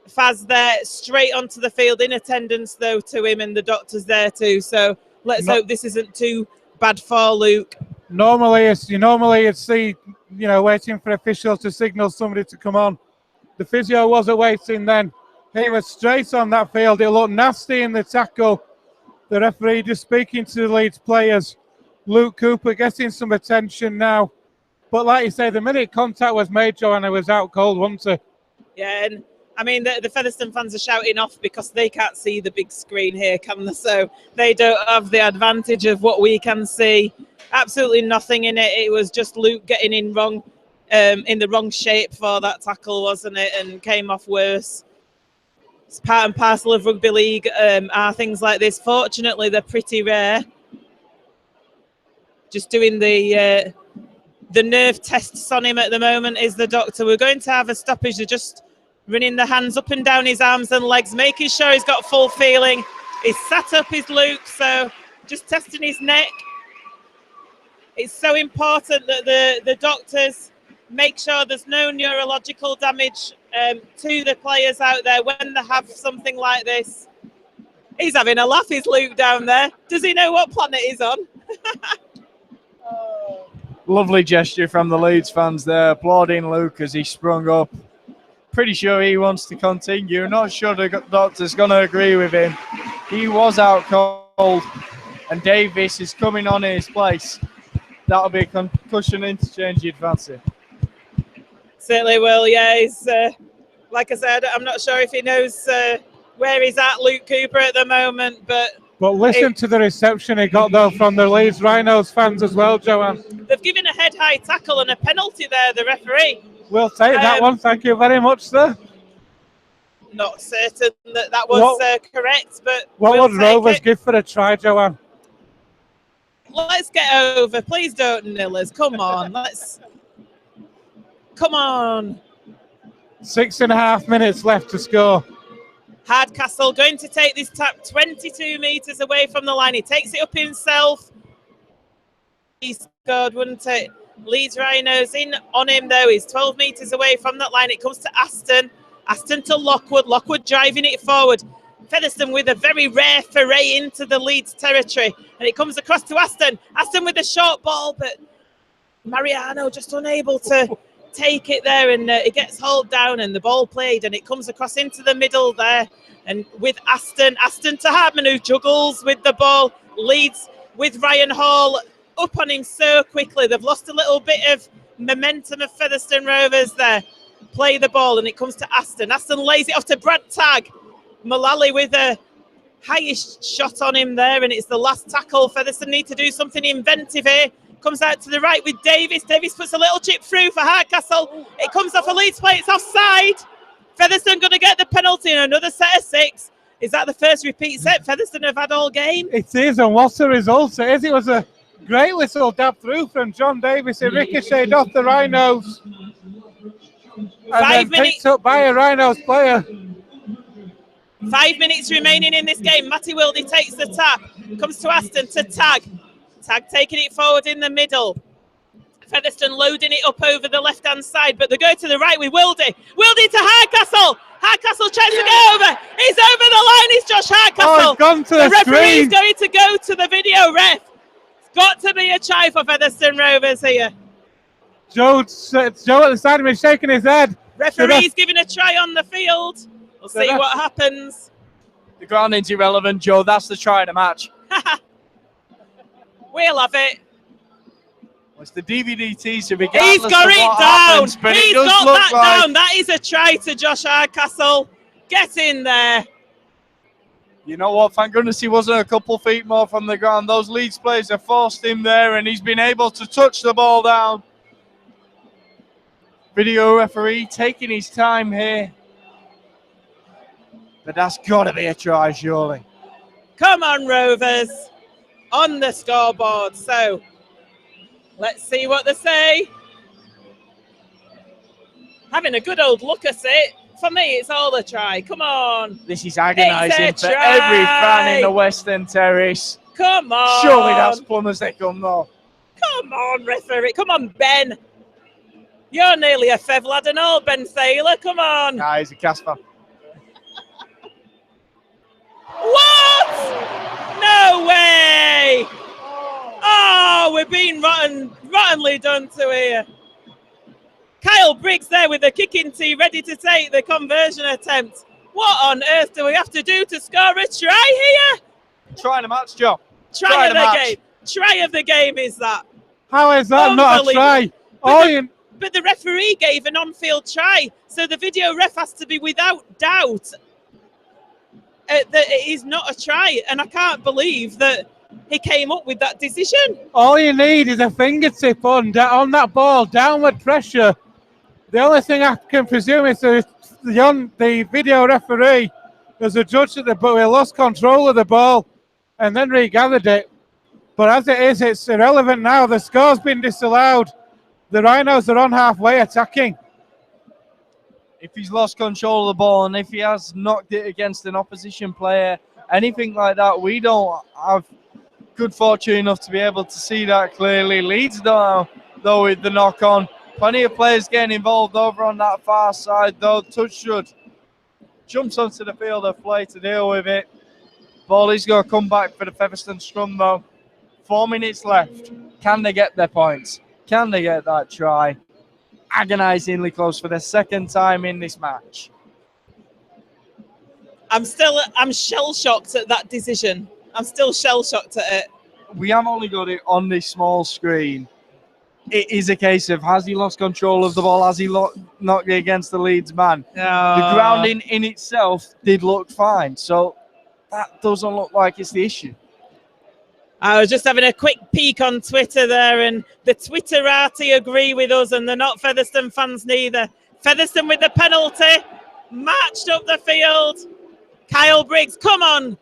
Faz there, straight onto the field, in attendance though to him, and the doctor's there too. So let's hope this isn't too bad for Luke. Normally you'd see, waiting for officials to signal somebody to come on. The physio wasn't waiting then. He was straight on that field. It looked nasty in the tackle. The referee just speaking to the Leeds players. Luke Cooper getting some attention now. But like you say, the minute contact was made, Joanna was out cold, wasn't he? Yeah, and I mean, the Featherstone fans are shouting off because they can't see the big screen here, can they? So they don't have the advantage of what we can see. Absolutely nothing in it. It was just Luke getting in the wrong shape for that tackle, wasn't it? And came off worse. It's part and parcel of rugby league, are things like this. Fortunately, they're pretty rare. Just doing the nerve tests on him at the moment is the doctor. We're going to have a stoppage. They're just running the hands up and down his arms and legs, making sure he's got full feeling. He's sat up his Luke, so just testing his neck. It's so important that the doctors make sure there's no neurological damage to the players out there when they have something like this. He's having a laugh, is Luke down there. Does he know what planet he's on? Lovely gesture from the Leeds fans there, applauding Luke as he sprung up. Pretty sure he wants to continue. Not sure the doctor's going to agree with him. He was out cold, and Davis is coming on in his place. That'll be a concussion interchange, you'd fancy. Certainly will, yeah. He's, like I said, I'm not sure if he knows where he's at, Luke Cooper, at the moment, but listen to the reception he got, though, from the Leeds Rhinos fans as well, Joanne. They've given a head-high tackle and a penalty there, the referee. We'll take that one. Thank you very much, sir. Not certain that was correct, but what would Rovers give for a try, Joanne? Let's get over. Please don't nil us. Come on. Come on. 6.5 minutes left to score. Hardcastle going to take this tap 22 metres away from the line. He takes it up himself. He scored, wouldn't it? Leeds Rhinos in on him, though. He's 12 metres away from that line. It comes to Aston. Aston to Lockwood. Lockwood driving it forward. Featherstone with a very rare foray into the Leeds territory. And it comes across to Aston. Aston with a short ball, but Mariano just unable to take it there, and it gets hauled down and the ball played, and it comes across into the middle there. And with Aston to Hardman, who juggles with the ball. Leeds with Ryan Hall up on him so quickly. They've lost a little bit of momentum of Featherstone Rovers there. Play the ball, and it comes to Aston. Aston lays it off to Brad Tagg. Mullally with a highest shot on him there, and it's the last tackle. Featherstone need to do something inventive here. Comes out to the right with Davis. Davis puts a little chip through for Hardcastle. It comes off a Leeds play. It's offside. Featherstone going to get the penalty in another set of 6. Is that the first repeat set Featherstone have had all game? It is, and what a result it is. It was a great little dab through from John Davis. It ricocheted off the Rhinos. And 5 minutes. Picked up by a Rhinos player. 5 minutes remaining in this game. Matty Wildy takes the tap. Comes to Aston to Tagg. Tagg taking it forward in the middle. Featherstone loading it up over the left-hand side, but they go to the right with Wildy. Wildy to Hardcastle. Hardcastle tries to go over. He's over the line. It's Josh Hardcastle. Oh, it's gone to the referee is screen. going to go to the video ref. It's got to be a try for Featherstone Rovers here. Joe at the side of me shaking his head. Referee's giving a try on the field. We'll see what happens. The grounding's irrelevant, Joe. That's the try of the match. We'll have it. Well, it's the DVD teaser. He's got it down. He's got that down. That is a try to Josh Hardcastle. Get in there. You know what? Thank goodness he wasn't a couple feet more from the ground. Those Leeds players have forced him there, and he's been able to touch the ball down. Video referee taking his time here. But that's got to be a try, surely. Come on, Rovers, on the scoreboard. So let's see what they say. Having a good old look at it. For me, it's all a try. Come on. This is agonising It's a for try. every fan in the Western Terrace. Come on. Surely that's plumb as they come, though. Come on, referee. Come on, Ben. You're nearly a Fev lad and all, Ben Thaler. Come on. Nah, he's a Casper. What? No way. Oh, we're being rottenly done to here. Kyle Briggs there with the kicking tee, ready to take the conversion attempt. What on earth do we have to do to score a try here? Try the match, Joe. Try of the game. Try of the game is that. How is that not a try? But the referee gave an on-field try, so the video ref has to be without doubt that it is not a try, and I can't believe that he came up with that decision. All you need is a fingertip on that ball, downward pressure. The only thing I can presume is the video referee was a judge at but we lost control of the ball and then regathered it. But as it is, it's irrelevant now. The score's been disallowed. The Rhinos are on halfway attacking. If he's lost control of the ball and if he has knocked it against an opposition player, anything like that, we don't have good fortune enough to be able to see that clearly. Leeds though with the knock on. Plenty of players getting involved over on that far side though. Touchwood jumps onto the field of play to deal with it. Ball is going to come back for the Featherstone scrum though. 4 minutes left. Can they get their points? Can they get that try? Agonisingly close for the second time in this match. I'm shell-shocked at that decision. I'm still shell-shocked at it. We have only got it on this small screen. It is a case of, has he lost control of the ball? Has he knocked it against the Leeds man? The grounding in itself did look fine. So that doesn't look like it's the issue. I was just having a quick peek on Twitter there, and the Twitterati agree with us, and they're not Featherstone fans neither. Featherstone with the penalty, marched up the field. Kyle Briggs, come on,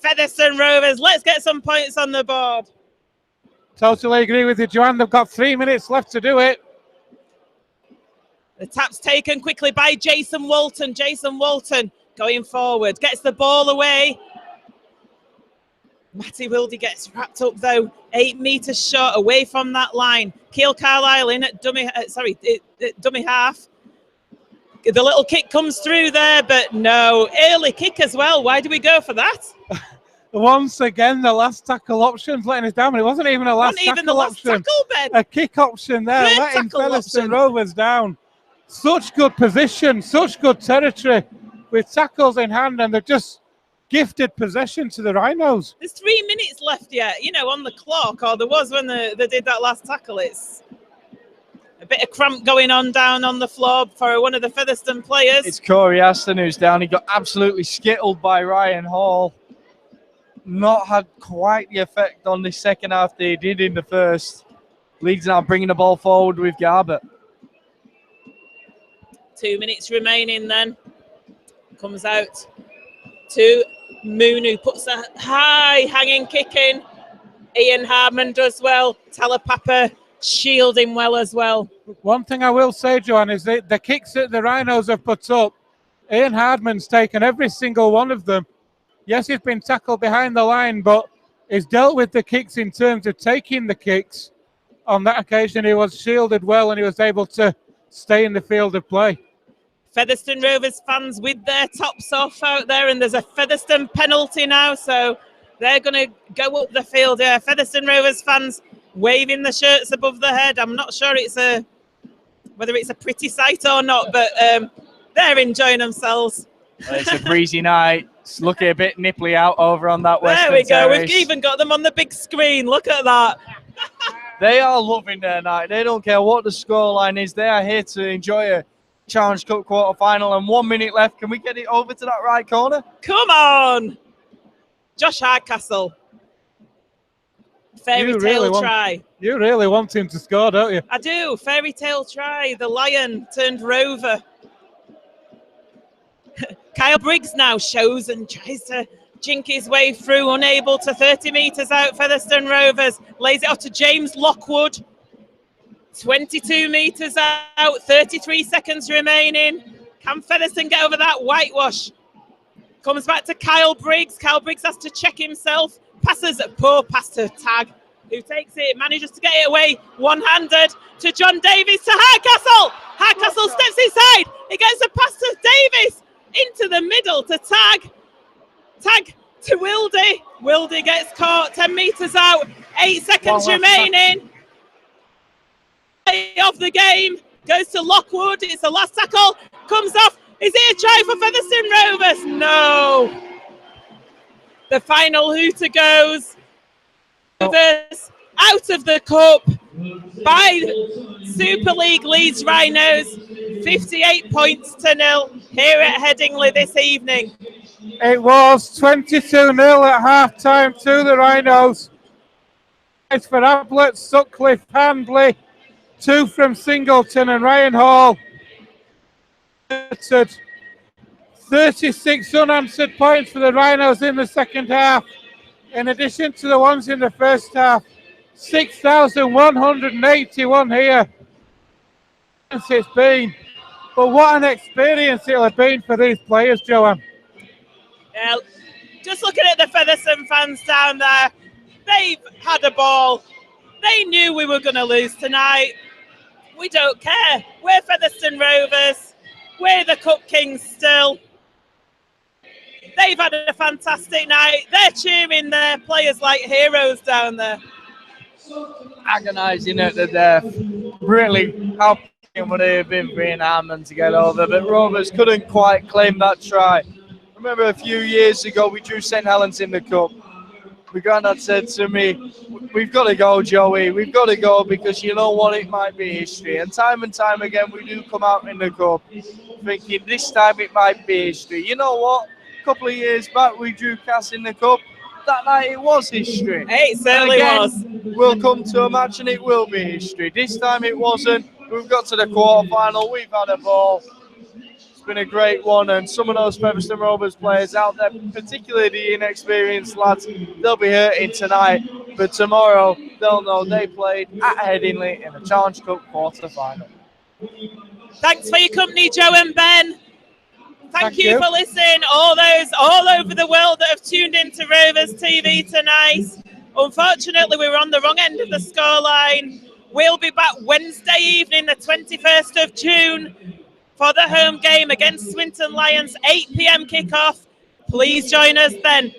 Featherstone Rovers, let's get some points on the board. Totally agree with you, Joanne. They've got 3 minutes left to do it. The tap's taken quickly by Jason Walton. Jason Walton going forward, gets the ball away. Matty Wilde gets wrapped up though, 8 metres short away from that line. Keel Carlisle in at dummy half. The little kick comes through there, but no, early kick as well. Why do we go for that? Once again, the last tackle option's letting us down, but it wasn't even a last tackle option. A kick option there, letting Featherstone Rovers down. Such good position, such good territory with tackles in hand, and they've just gifted possession to the Rhinos. There's 3 minutes left yet, on the clock, or there was when they did that last tackle. It's a bit of cramp going on down on the floor for one of the Featherstone players. It's Corey Aston who's down. He got absolutely skittled by Ryan Hall. Not had quite the effect on the second half they did in the first. Leeds now bringing the ball forward with Garbutt. 2 minutes remaining then. Comes out to Moonu, puts a high hanging kick in. Ian Hardman does well. Talapapa shielding well as well. One thing I will say, Joanne, is that the kicks that the Rhinos have put up, Ian Hardman's taken every single one of them. Yes, he's been tackled behind the line, but he's dealt with the kicks in terms of taking the kicks. On that occasion, he was shielded well and he was able to stay in the field of play. Featherstone Rovers fans with their tops off out there, and there's a Featherstone penalty now, so they're going to go up the field here. Featherstone Rovers fans waving the shirts above their head. I'm not sure whether it's a pretty sight or not, but they're enjoying themselves. Well, it's a breezy night. It's looking a bit nipply out over on that Western There we go. Terrace. We've even got them on the big screen. Look at that. They are loving their night. They don't care what the scoreline is. They are here to enjoy a Challenge Cup quarter final, and 1 minute left. Can we get it over to that right corner? Come on, Josh Hardcastle. Fairy tale try. You really want him to score, don't you? I do. Fairy tale try. The Lion turned Rover. Kyle Briggs now shows and tries jink his way through, unable to 30 metres out. Featherstone Rovers lays it off to James Lockwood. 22 metres out, 33 seconds remaining. Can Featherstone get over that whitewash? Comes back to Kyle Briggs. Kyle Briggs has to check himself. Passes a poor pass to Tag, who takes it, manages to get it away one-handed to John Davies to Hardcastle. Hardcastle steps inside. He gets a pass to Davies into the middle to Tag. Tag to Wildy. Wildy gets caught 10 metres out. 8 seconds remaining. Of the game goes to Lockwood. It's the last tackle. Comes off. Is it a try for Featherstone Rovers? No. The final hooter goes. Rovers out of the cup by Super League Leeds Rhinos. 58 points to 0 here at Headingley this evening. It was 22-0 at half-time to the Rhinos. It's for Ablett, Sutcliffe, Handley, 2 from Singleton and Ryan Hall. 36 unanswered points for the Rhinos in the second half, in addition to the ones in the first half. 6,181 here. It's been, but what an experience it'll have been for these players, Joanne. Yeah, just looking at the Featherstone fans down there, they've had a ball. They knew we were going to lose tonight. We don't care. We're Featherstone Rovers. We're the Cup Kings still. They've had a fantastic night. They're cheering their players like heroes down there. Agonising at the death. Really, how would it have been for Ian Harman to get over? But Rovers couldn't quite claim that try. Remember a few years ago, we drew St Helens in the Cup. My granddad said to me, we've got to go, Joey. We've got to go because you know what? It might be history. And time again, we do come out in the Cup thinking this time it might be history. You know what? A couple of years back, we drew Cass in the Cup. That night it was history. It certainly was. We'll come to a match and it will be history. This time it wasn't. We've got to the quarter-final. We've had a ball. It's been a great one. And some of those Featherstone Rovers players out there, particularly the inexperienced lads, they'll be hurting tonight. But tomorrow, they'll know they played at Headingley in the Challenge Cup quarter-final. Thanks for your company, Joe and Ben. Thank you for listening. All those all over the world that have tuned into RoversTV tonight. Unfortunately, we were on the wrong end of the scoreline. We'll be back Wednesday evening, the 21st of June, for the home game against Swinton Lions, 8 p.m. kickoff. Please join us then.